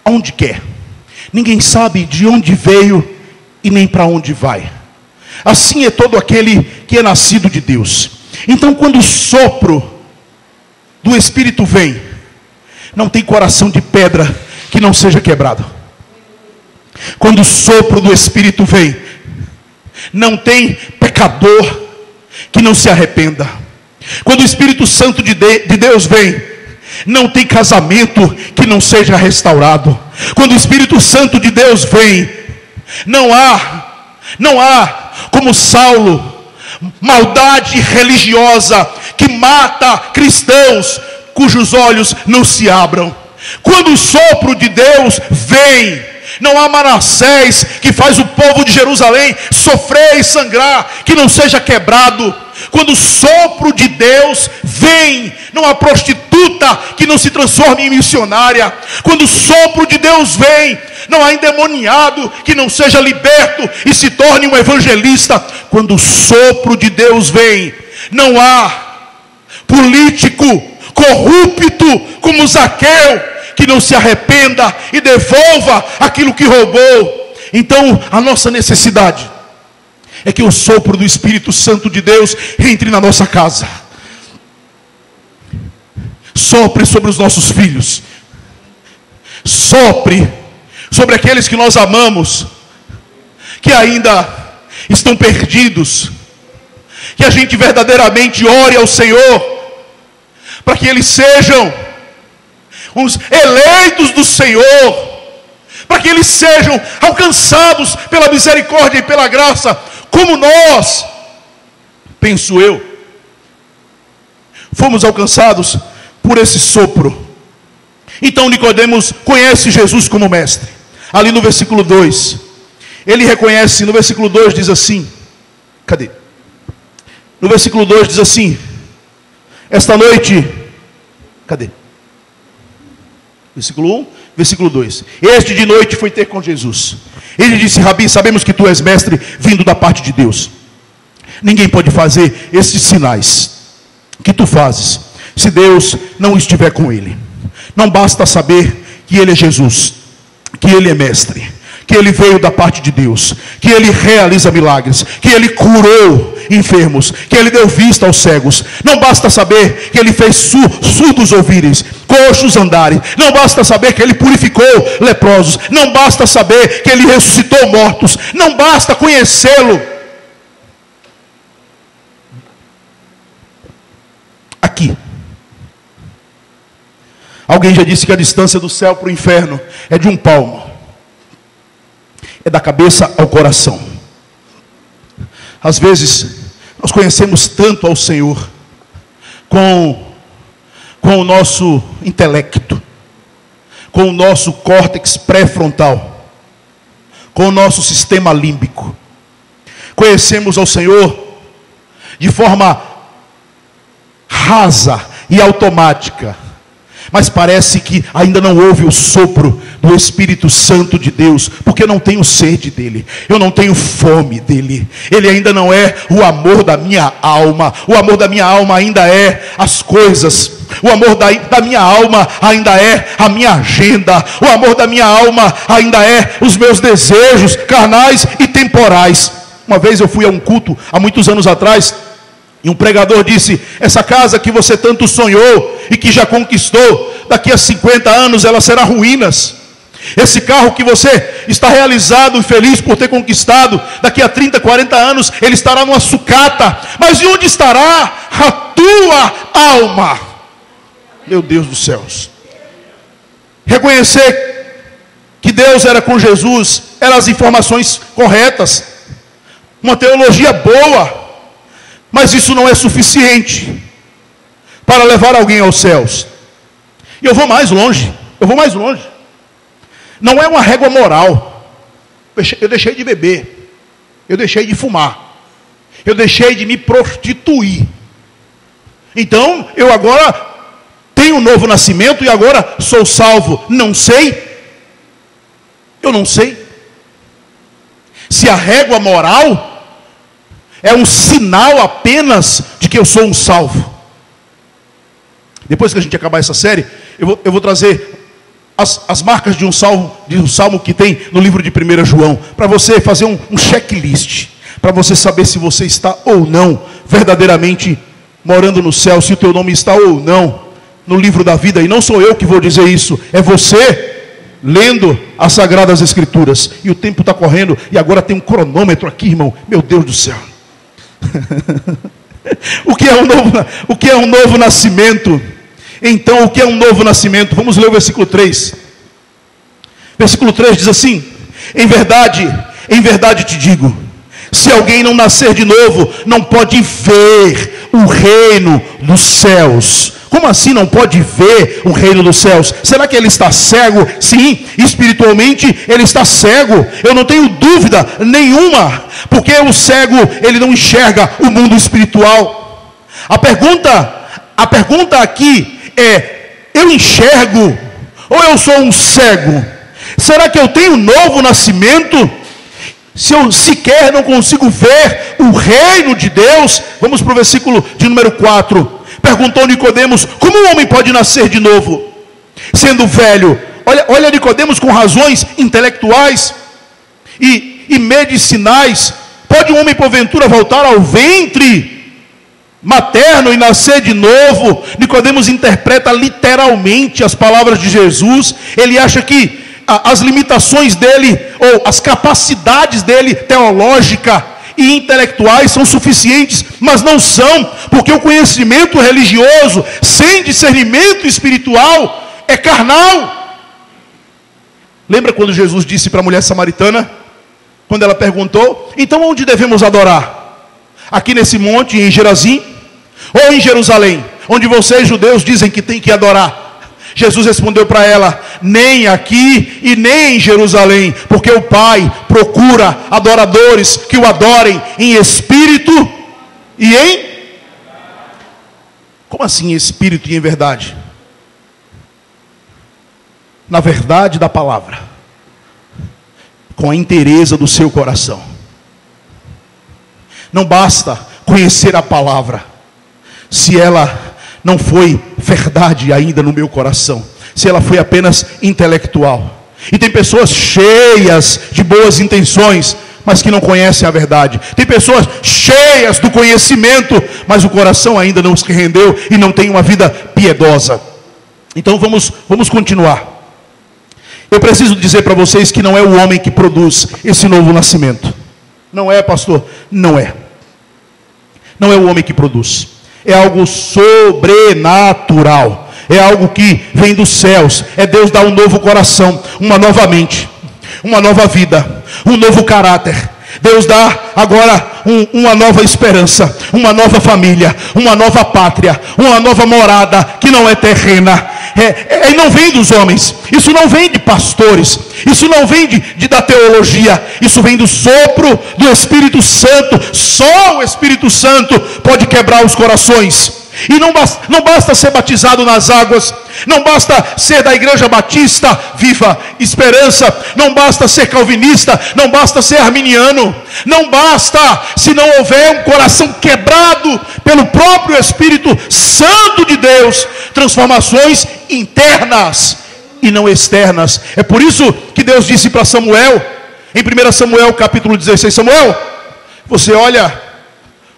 onde quer. Ninguém sabe de onde veio e nem para onde vai. Assim é todo aquele que é nascido de Deus. Então, quando o sopro do Espírito vem, não tem coração de pedra que não seja quebrado. Quando o sopro do Espírito vem, não tem pecador que não se arrependa. Quando o Espírito Santo de Deus vem, não tem casamento que não seja restaurado. Quando o Espírito Santo de Deus vem, não há como Saulo, maldade religiosa que mata cristãos cujos olhos não se abram. Quando o sopro de Deus vem, não há Manassés que faz o povo de Jerusalém sofrer e sangrar que não seja quebrado. Quando o sopro de Deus vem, não há prostituta que não se transforme em missionária. Quando o sopro de Deus vem, não há endemoniado que não seja liberto e se torne um evangelista. Quando o sopro de Deus vem, não há político corrupto como Zaqueu que não se arrependa e devolva aquilo que roubou. Então, a nossa necessidade é que o sopro do Espírito Santo de Deus entre na nossa casa. Sopre sobre os nossos filhos. Sopre sobre aqueles que nós amamos, que ainda estão perdidos. Que a gente verdadeiramente ore ao Senhor, para que eles sejam os eleitos do Senhor, para que eles sejam alcançados pela misericórdia e pela graça, como nós, penso eu, fomos alcançados por esse sopro. Então Nicodemos conhece Jesus como mestre. Ali no versículo 2, ele reconhece, no versículo 2 diz assim, cadê? No versículo 2 diz assim, esta noite, cadê? Versículo 1, versículo 2. Este de noite foi ter com Jesus. Ele disse, Rabi, sabemos que tu és mestre vindo da parte de Deus. Ninguém pode fazer esses sinais que tu fazes se Deus não estiver com ele. Não basta saber que ele é Jesus, que ele é mestre, que ele veio da parte de Deus, que ele realiza milagres, que ele curou enfermos, que ele deu vista aos cegos. Não basta saber que ele fez surdos ouvirem, coxos andarem. Não basta saber que ele purificou leprosos. Não basta saber que ele ressuscitou mortos. Não basta conhecê-lo aqui. Alguém já disse que a distância do céu para o inferno é de um palmo. É da cabeça ao coração. Às vezes nós conhecemos tanto ao Senhor com o nosso intelecto, com o nosso córtex pré-frontal, com o nosso sistema límbico. Conhecemos ao Senhor de forma rasa e automática, mas parece que ainda não houve o sopro do Espírito Santo de Deus, porque eu não tenho sede dele, eu não tenho fome dele. Ele ainda não é o amor da minha alma. O amor da minha alma ainda é as coisas. O amor da minha alma ainda é a minha agenda. O amor da minha alma ainda é os meus desejos carnais e temporais. Uma vez eu fui a um culto, há muitos anos atrás, e um pregador disse, essa casa que você tanto sonhou e que já conquistou, daqui a 50 anos ela será ruínas. Esse carro que você está realizado e feliz por ter conquistado, daqui a 30, 40 anos ele estará numa sucata. Mas e onde estará a tua alma? Meu Deus dos céus. Reconhecer que Deus era com Jesus, eram as informações corretas, uma teologia boa, mas isso não é suficiente para levar alguém aos céus. E eu vou mais longe. Não é uma régua moral. Eu deixei de beber. Eu deixei de fumar. Eu deixei de me prostituir. Então, eu agora tenho tenho um novo nascimento e agora sou salvo. Não sei. Eu não sei. Se a régua moral é um sinal apenas de que eu sou um salvo. Depois que a gente acabar essa série, eu vou trazer as marcas de um salmo que tem no livro de 1 João, para você fazer um checklist, para você saber se você está ou não verdadeiramente morando no céu, se o teu nome está ou não no livro da vida. E não sou eu que vou dizer isso, é você lendo as Sagradas Escrituras. E o tempo está correndo, e agora tem um cronômetro aqui, irmão. Meu Deus do céu. O que é um novo nascimento? Então, o que é um novo nascimento? Vamos ler o versículo 3. Versículo 3 diz assim: em verdade te digo, se alguém não nascer de novo, não pode ver o reino dos céus. Como assim não pode ver o reino dos céus? Será que ele está cego? Sim, espiritualmente ele está cego. Eu não tenho dúvida nenhuma, porque o cego, ele não enxerga o mundo espiritual. A pergunta aqui é: eu enxergo ou eu sou um cego? Será que eu tenho um novo nascimento? Se eu sequer não consigo ver o reino de Deus. Vamos para o versículo de número 4. Perguntou Nicodemos: como um homem pode nascer de novo, sendo velho? Olha Nicodemos com razões intelectuais e medicinais. Pode um homem porventura voltar ao ventre materno e nascer de novo? Nicodemos interpreta literalmente as palavras de Jesus. Ele acha que as limitações dele, ou as capacidades dele teológica e intelectuais são suficientes, mas não são, porque o conhecimento religioso sem discernimento espiritual é carnal. Lembra quando Jesus disse para a mulher samaritana, quando ela perguntou: então onde devemos adorar? Aqui nesse monte, em Gerazim, ou em Jerusalém, onde vocês judeus dizem que tem que adorar? Jesus respondeu para ela: nem aqui e nem em Jerusalém, porque o Pai procura adoradores que o adorem em espírito e em... Como assim em espírito e em verdade? Na verdade da palavra, com a inteireza do seu coração. Não basta conhecer a palavra se ela não foi verdade ainda no meu coração, se ela foi apenas intelectual. E tem pessoas cheias de boas intenções, mas que não conhecem a verdade. Tem pessoas cheias do conhecimento, mas o coração ainda não se rendeu e não tem uma vida piedosa. Então vamos continuar. Eu preciso dizer para vocês que não é o homem que produz esse novo nascimento. Não é, pastor? Não é. Não é o homem que produz. É algo sobrenatural. É algo que vem dos céus. É Deus dar um novo coração, uma nova mente, uma nova vida, um novo caráter. Deus dá agora uma nova esperança, uma nova família, uma nova pátria, uma nova morada que não é terrena. E não vem dos homens, isso não vem de pastores, isso não vem da teologia, isso vem do sopro do Espírito Santo. Só o Espírito Santo pode quebrar os corações. E não basta ser batizado nas águas, não basta ser da Igreja Batista Viva Esperança, não basta ser calvinista, não basta ser arminiano, não basta se não houver um coração quebrado pelo próprio Espírito Santo de Deus. Transformações internas e não externas. É por isso que Deus disse para Samuel, em 1 Samuel capítulo 16, Samuel, você olha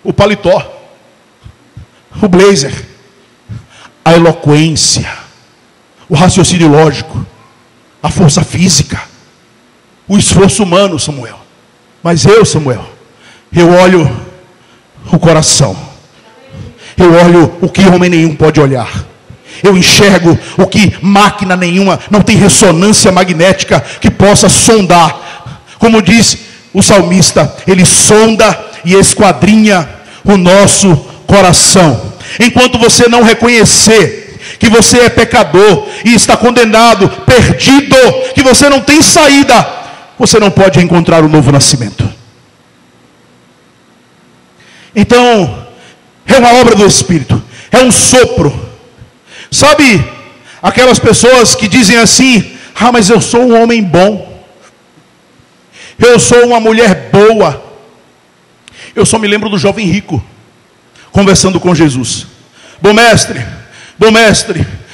o paletó, o blazer, a eloquência, o raciocínio lógico, a força física, o esforço humano, Samuel. Mas eu, Samuel, eu olho o coração. Eu olho o que homem nenhum pode olhar. Eu enxergo o que máquina nenhuma, não tem ressonância magnética que possa sondar. Como diz o salmista, ele sonda e esquadrinha o nosso coração. Enquanto você não reconhecer que você é pecador e está condenado, perdido, que você não tem saída, você não pode encontrar o novo nascimento. Então, é uma obra do Espírito, é um sopro. Sabe, aquelas pessoas que dizem assim: ah, mas eu sou um homem bom, eu sou uma mulher boa. Eu só me lembro do jovem rico conversando com Jesus: bom mestre,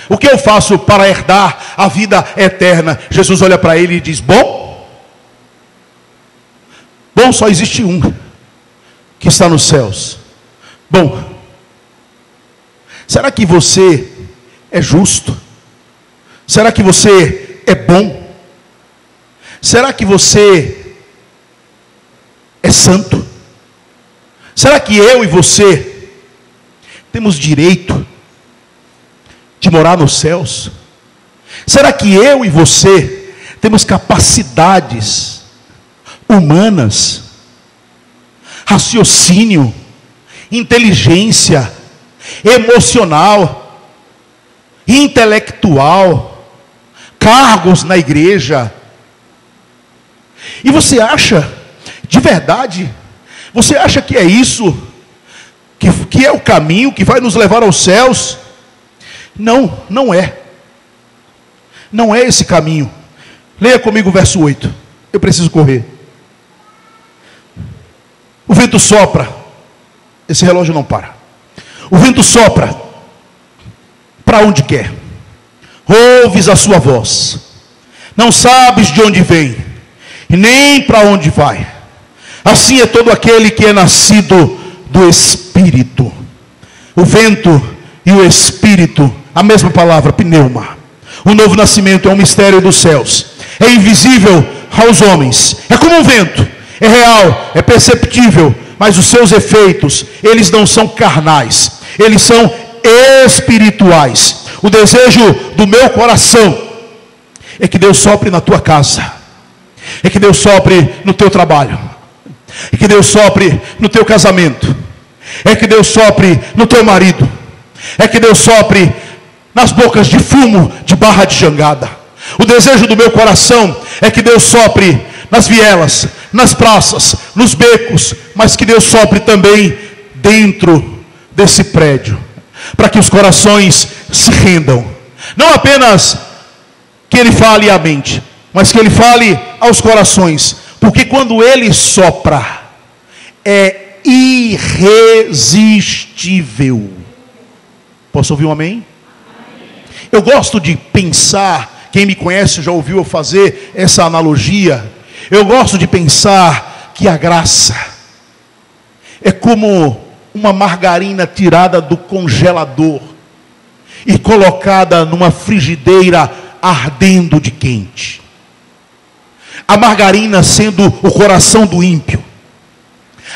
o que eu faço para herdar a vida eterna? Jesus olha para ele e diz: bom só existe um, que está nos céus. Bom, será que você é justo? Será que você é bom? Será que você é santo? Será que eu e você temos direito de morar nos céus? Será que eu e você temos capacidades humanas, raciocínio, inteligência emocional, intelectual, cargos na igreja? E você acha, de verdade, você acha que é isso, que é o caminho que vai nos levar aos céus? Não, não é. Não é esse caminho. Leia comigo o verso 8. Eu preciso correr. O vento sopra. Esse relógio não para. O vento sopra para onde quer. Ouves a sua voz. Não sabes de onde vem, e nem para onde vai. Assim é todo aquele que é nascido do Espírito. O vento e o Espírito, a mesma palavra, pneuma. O novo nascimento é um mistério dos céus. É invisível aos homens. É como um vento. É real, é perceptível, mas os seus efeitos, eles não são carnais. Eles são espirituais. O desejo do meu coração é que Deus sopre na tua casa. É que Deus sopre no teu trabalho. É que Deus sopre no teu casamento. É que Deus sopre no teu marido. É que Deus sopre nas bocas de fumo de barra de jangada. O desejo do meu coração é que Deus sopre nas vielas, nas praças, nos becos, mas que Deus sopre também dentro desse prédio, para que os corações se rendam. Não apenas que Ele fale à mente, mas que Ele fale aos corações, porque quando Ele sopra, é irresistível. Posso ouvir um amém? Eu gosto de pensar, quem me conhece já ouviu eu fazer essa analogia. Eu gosto de pensar que a graça é como uma margarina tirada do congelador e colocada numa frigideira ardendo de quente. A margarina sendo o coração do ímpio.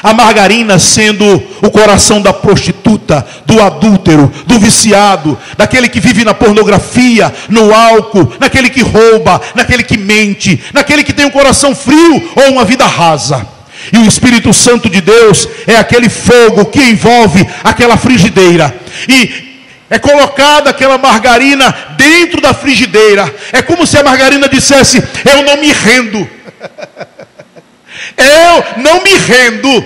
A margarina sendo o coração da prostituta, do adúltero, do viciado, daquele que vive na pornografia, no álcool, naquele que rouba, naquele que mente, naquele que tem um coração frio ou uma vida rasa. E o Espírito Santo de Deus é aquele fogo que envolve aquela frigideira. E é colocada aquela margarina dentro da frigideira. É como se a margarina dissesse: eu não me rendo. Eu não me rendo.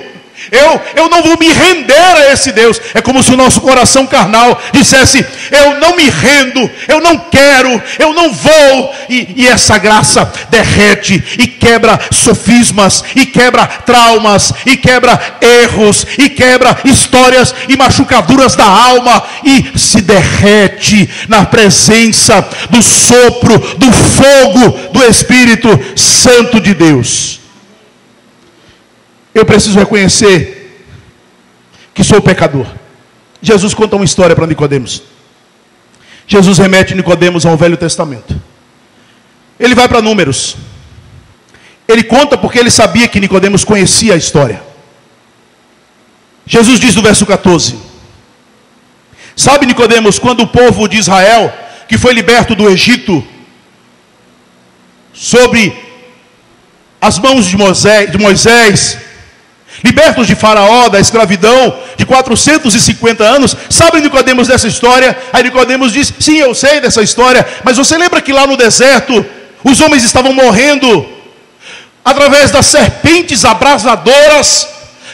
Eu não vou me render a esse Deus. É como se o nosso coração carnal dissesse: eu não me rendo, eu não quero, eu não vou. E essa graça derrete e quebra sofismas, e quebra traumas, e quebra erros, e quebra histórias e machucaduras da alma, e se derrete na presença do sopro, do fogo do Espírito Santo de Deus. Eu preciso reconhecer que sou pecador. Jesus conta uma história para Nicodemos. Jesus remete Nicodemos ao Velho Testamento. Ele vai para Números. Ele conta porque ele sabia que Nicodemos conhecia a história. Jesus diz no verso 14: sabe, Nicodemos, quando o povo de Israel, que foi liberto do Egito, sobre as mãos de Moisés, libertos de Faraó, da escravidão de 450 anos, sabe, Nicodemos, dessa história? Aí Nicodemos diz: sim, eu sei dessa história, mas você lembra que lá no deserto os homens estavam morrendo através das serpentes abrasadoras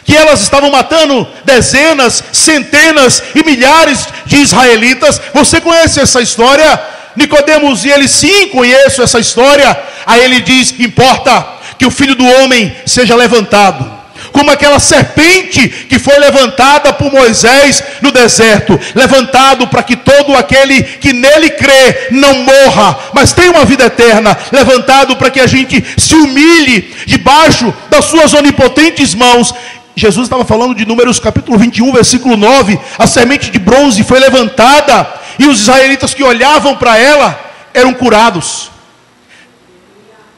que elas estavam matando dezenas, centenas e milhares de israelitas. Você conhece essa história? Nicodemos e ele: sim, conheço essa história. Aí ele diz: importa que o Filho do Homem seja levantado, como aquela serpente que foi levantada por Moisés no deserto, levantado para que todo aquele que nele crê não morra, mas tenha uma vida eterna, levantado para que a gente se humilhe debaixo das suas onipotentes mãos. Jesus estava falando de Números capítulo 21, versículo 9, a semente de bronze foi levantada, e os israelitas que olhavam para ela eram curados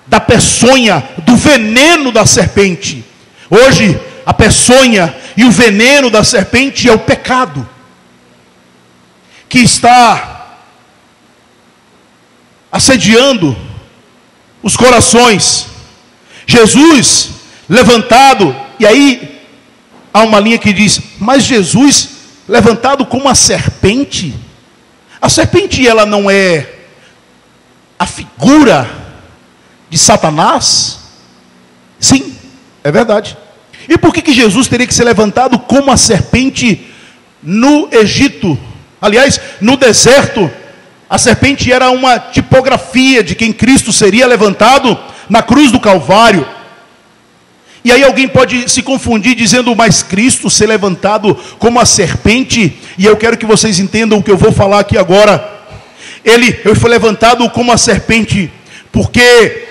da peçonha, do veneno da serpente. Hoje, a peçonha e o veneno da serpente é o pecado, que está assediando os corações. Jesus levantado, e aí há uma linha que diz: mas Jesus levantado como uma serpente? A serpente, ela não é a figura de Satanás? Sim, é verdade. E por que Jesus teria que ser levantado como a serpente no Egito? Aliás, no deserto, a serpente era uma tipografia de quem Cristo seria levantado na cruz do Calvário. E aí alguém pode se confundir dizendo: mas Cristo ser levantado como a serpente? E eu quero que vocês entendam o que eu vou falar aqui agora. Ele foi levantado como a serpente porque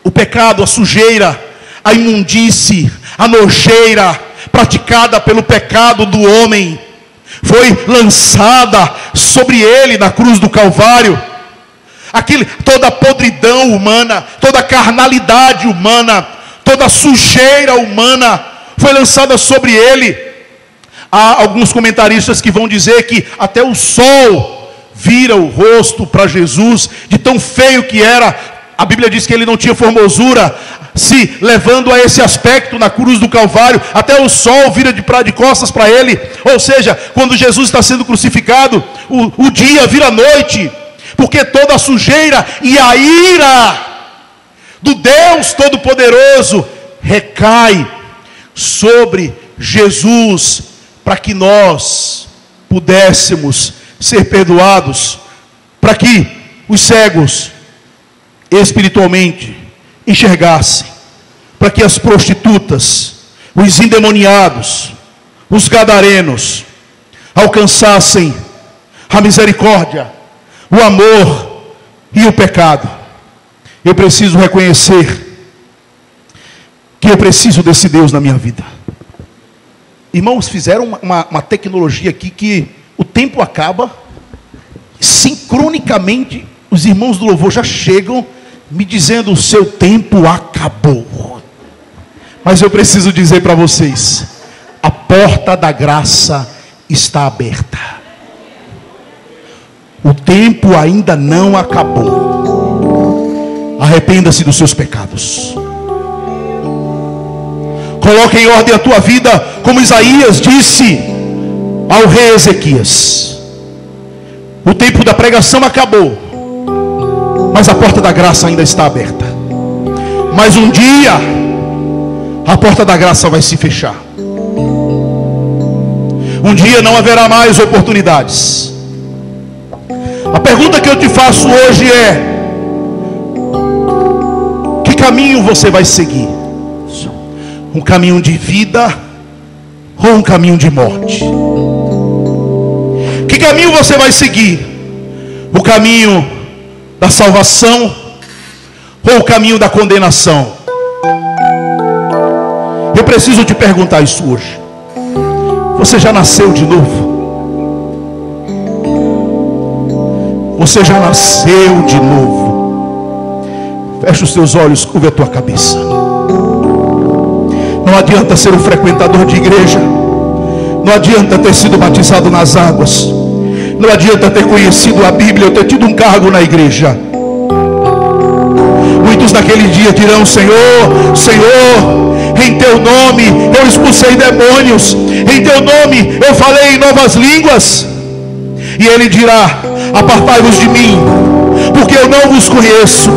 o pecado, a sujeira, a imundície, a nojeira praticada pelo pecado do homem foi lançada sobre ele na cruz do Calvário. Toda a podridão humana, toda a carnalidade humana, toda a sujeira humana foi lançada sobre ele. Há alguns comentaristas que vão dizer que até o sol vira o rosto para Jesus, de tão feio que era. A Bíblia diz que ele não tinha formosura, se levando a esse aspecto na cruz do Calvário. Até o sol vira de costas para ele. Ou seja, quando Jesus está sendo crucificado, o dia vira noite, porque toda a sujeira e a ira do Deus Todo-Poderoso recai sobre Jesus, para que nós pudéssemos ser perdoados, para que os cegos espiritualmente enxergassem, para que as prostitutas, os endemoniados, os gadarenos alcançassem a misericórdia, o amor e o pecado. Eu preciso reconhecer que eu preciso desse Deus na minha vida. Irmãos, fizeram uma tecnologia aqui que o tempo acaba, sincronicamente os irmãos do louvor já chegam me dizendo: o seu tempo acabou. Mas eu preciso dizer para vocês: a porta da graça está aberta. O tempo ainda não acabou. Arrependa-se dos seus pecados. Coloque em ordem a tua vida, como Isaías disse ao rei Ezequias. O tempo da pregação acabou, mas a porta da graça ainda está aberta. Mas um dia a porta da graça vai se fechar. Um dia não haverá mais oportunidades. A pergunta que eu te faço hoje é: que caminho você vai seguir? Um caminho de vida ou um caminho de morte? Que caminho você vai seguir? O caminho da salvação ou o caminho da condenação? Eu preciso te perguntar isso hoje. Você já nasceu de novo? Você já nasceu de novo? Fecha os teus olhos, curva a tua cabeça. Não adianta ser um frequentador de igreja, não adianta ter sido batizado nas águas, não adianta ter conhecido a Bíblia ou ter tido um cargo na igreja. Muitos naquele dia dirão: Senhor, Senhor, em teu nome eu expulsei demônios, em teu nome eu falei em novas línguas. E ele dirá: apartai-vos de mim, porque eu não vos conheço.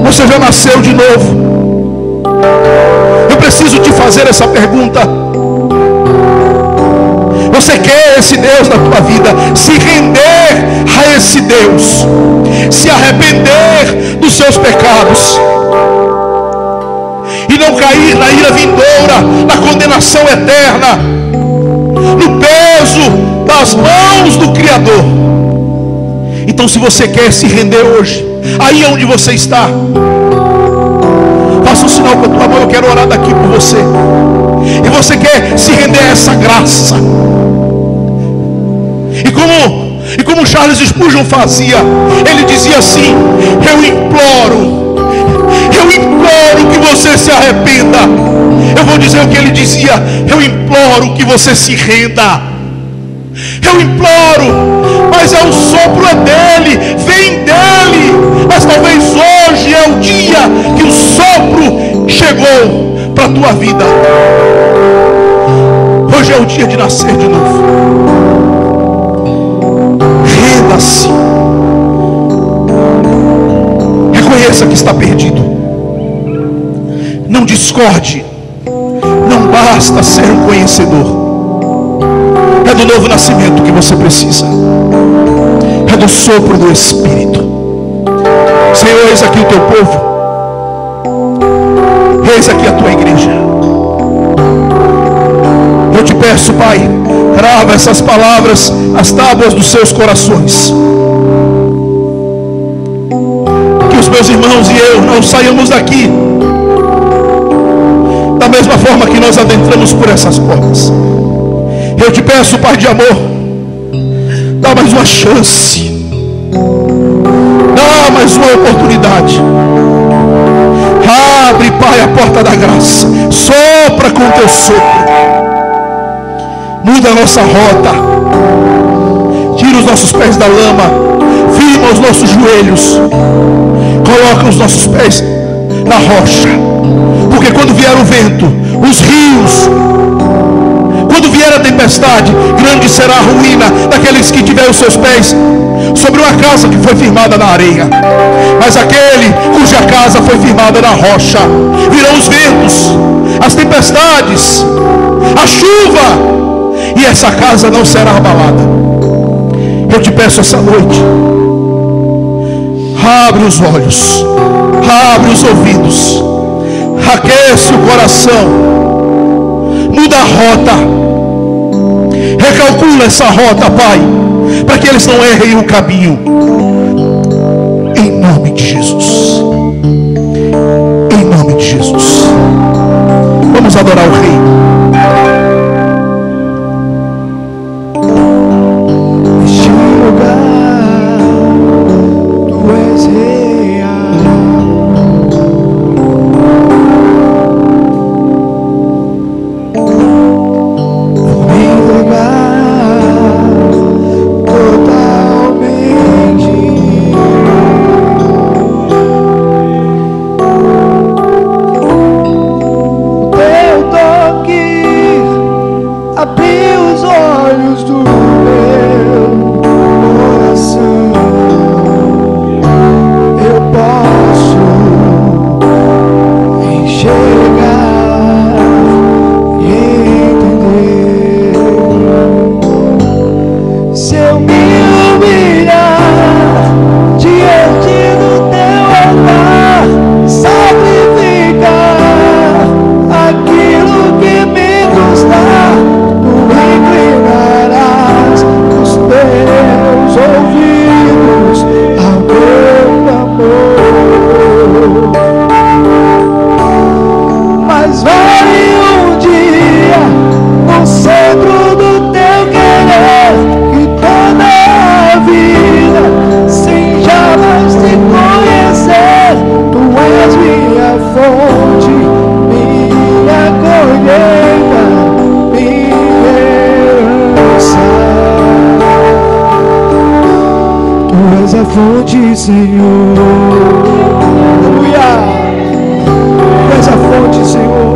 Você já nasceu de novo. Eu preciso te fazer essa pergunta. Você quer esse Deus na tua vida? Se render a esse Deus, se arrepender dos seus pecados e não cair na ira vindoura, na condenação eterna, no peso das mãos do Criador. Então, se você quer se render hoje, aí onde você está, faça um sinal com a tua mão. Eu quero orar daqui por você. E você quer se render a essa graça. E como Charles Spurgeon fazia, ele dizia assim: eu imploro que você se arrependa. Eu vou dizer o que ele dizia: eu imploro que você se renda. Eu imploro, mas o sopro é dele, vem dele. Mas talvez hoje é o dia que o sopro chegou para a tua vida. Hoje é o dia de nascer de novo. Renda-se. Reconheça que está perdido. Não discorde. Não basta ser um conhecedor. É do novo nascimento que você precisa. É do sopro do Espírito. Senhor, eis aqui o teu povo. Eis aqui a tua igreja. Eu te peço, Pai, grava essas palavras nas tábuas dos seus corações. Que os meus irmãos e eu não saiamos daqui da mesma forma que nós adentramos por essas portas. Eu te peço, Pai de amor, dá mais uma chance, dá mais uma oportunidade. Abre, Pai, a porta da graça. Sopra com teu sopro. Muda a nossa rota. Tira os nossos pés da lama. Firma os nossos joelhos. Coloca os nossos pés na rocha. Porque quando vier o vento, os rios, quando vier a tempestade, grande será a ruína daqueles que tiverem os seus pés sobre uma casa que foi firmada na areia. Mas aquele cuja casa foi firmada na rocha, virão os ventos, as tempestades, a chuva, e essa casa não será abalada. Eu te peço essa noite, abre os olhos, abre os ouvidos, aquece o coração, muda a rota, recalcula essa rota, Pai, para que eles não errem o caminho. Em nome de Jesus. Em nome de Jesus. Vamos adorar o Rei. Neste lugar tu és real. Vou me entregar totalmente. O teu toque abriu os olhos do meu coração. Eu posso enxergar e entender. Se eu me humilhar diante do teu altar, sacrificar aquilo que me custar, tu inclinarás os teus ouvidos ao meu clamor. Mas vai um dia no centro do teu querer, que toda a vida, sem jamais te conhecer, tu és minha fonte, minha colheita, minha herança. Tu és a fonte, Senhor. Aleluia. Tu és a fonte, Senhor.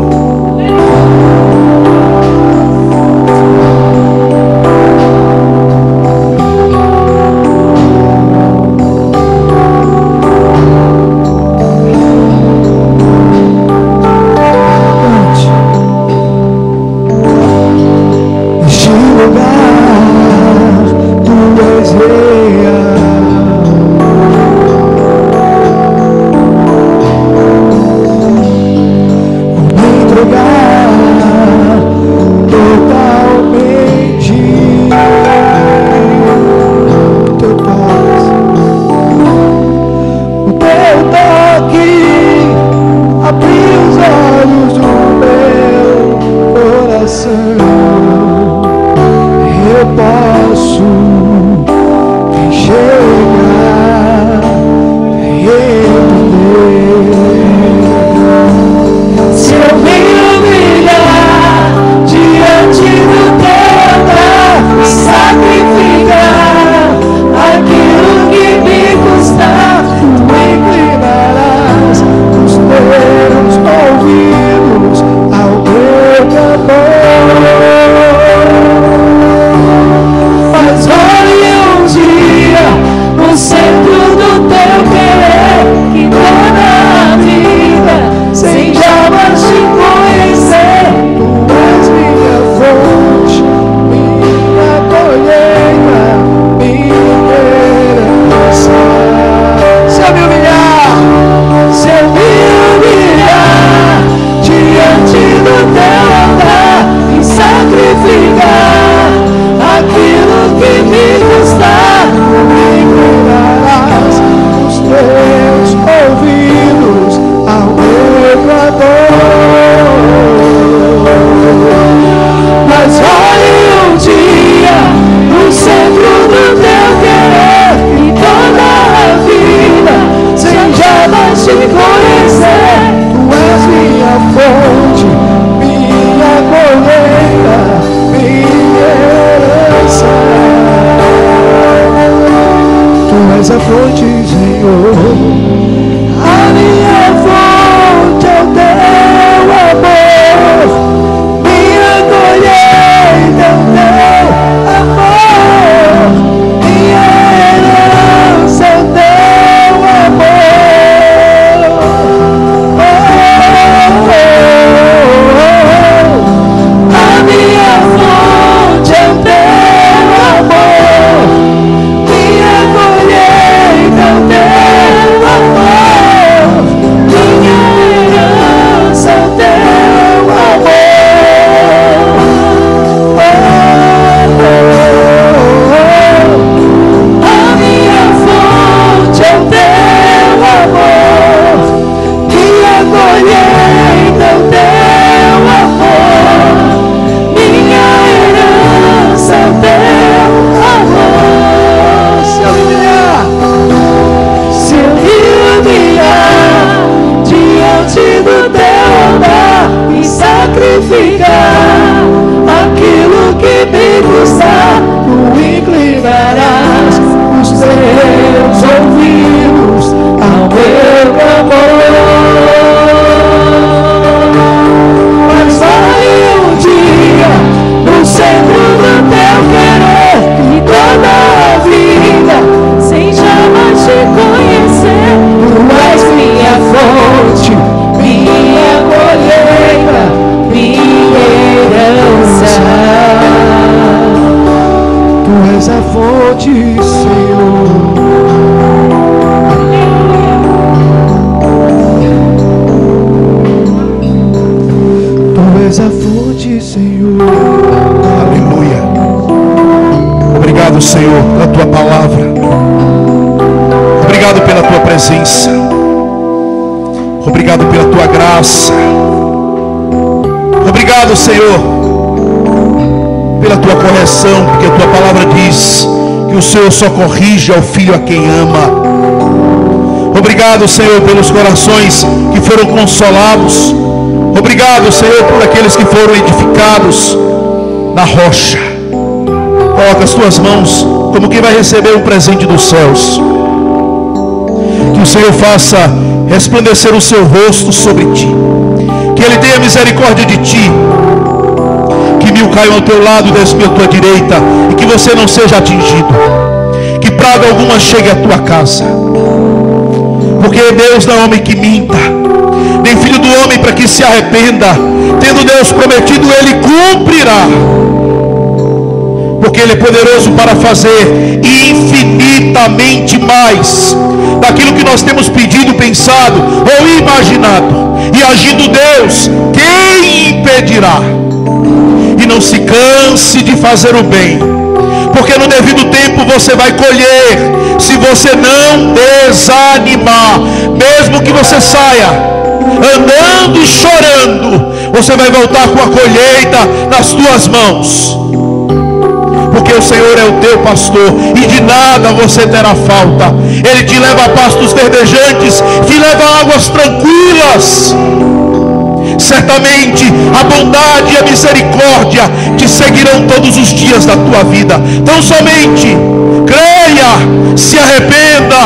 fonte, Senhor. Tu és a fonte, Senhor. Aleluia. Obrigado, Senhor, pela tua palavra. Obrigado pela tua presença. Obrigado pela tua graça. Obrigado, Senhor, pela tua correção, porque a tua palavra diz que o Senhor só corrige ao filho a quem ama. Obrigado, Senhor, pelos corações que foram consolados. Obrigado, Senhor, por aqueles que foram edificados na rocha. Coloca as tuas mãos como quem vai receber um presente dos céus. Que o Senhor faça resplandecer o seu rosto sobre ti. Que Ele tenha misericórdia de ti. Que 1000 caiam ao teu lado e 10.000 à tua direita, e que você não seja atingido. Que praga alguma chegue à tua casa. Porque Deus não é homem que minta, nem filho do homem para que se arrependa. Tendo Deus prometido, Ele cumprirá. Porque Ele é poderoso para fazer infinitamente mais daquilo que nós temos pedido, pensado ou imaginado. E agindo Deus, quem impedirá? E não se canse de fazer o bem, porque no devido tempo você vai colher, se você não desanimar. Mesmo que você saia andando e chorando, você vai voltar com a colheita nas tuas mãos. Porque o Senhor é o teu pastor e de nada você terá falta. Ele te leva a pastos verdejantes, te leva a águas tranquilas. Certamente a bondade e a misericórdia te seguirão todos os dias da tua vida. Então somente creia, se arrependa,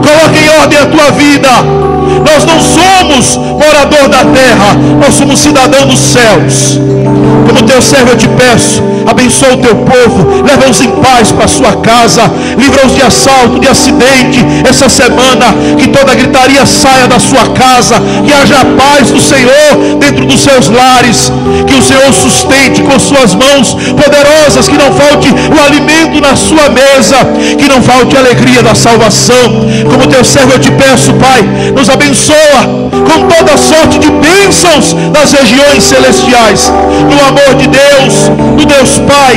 coloque em ordem a tua vida. Nós não somos morador da terra, nós somos cidadão dos céus. Como teu servo eu te peço, abençoa o teu povo, leva-os em paz para a sua casa, livra-os de assalto, de acidente essa semana. Que toda gritaria saia da sua casa, que haja a paz do Senhor dentro dos seus lares, que o Senhor sustente com suas mãos poderosas, que não falte o alimento na sua mesa, que não falte a alegria da salvação. Como teu servo eu te peço, Pai, nos abençoa com toda sorte de bênçãos nas regiões celestiais, no amor de Deus, do Deus Pai,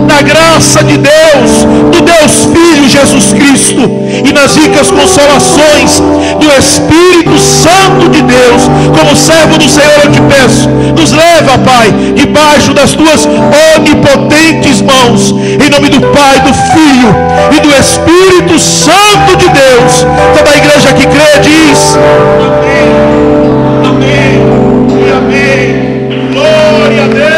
na graça de Deus, do Deus Filho Jesus Cristo, e nas ricas consolações do Espírito Santo de Deus. Como servo do Senhor eu te peço, nos leva, Pai, debaixo das tuas onipotentes mãos, em nome do Pai, do Filho e do Espírito Santo de Deus. Toda a igreja que crê diz amém, amém e amém. Glória a Deus.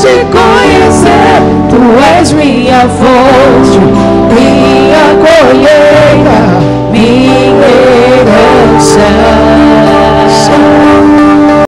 Te conhecer, tu és minha fonte.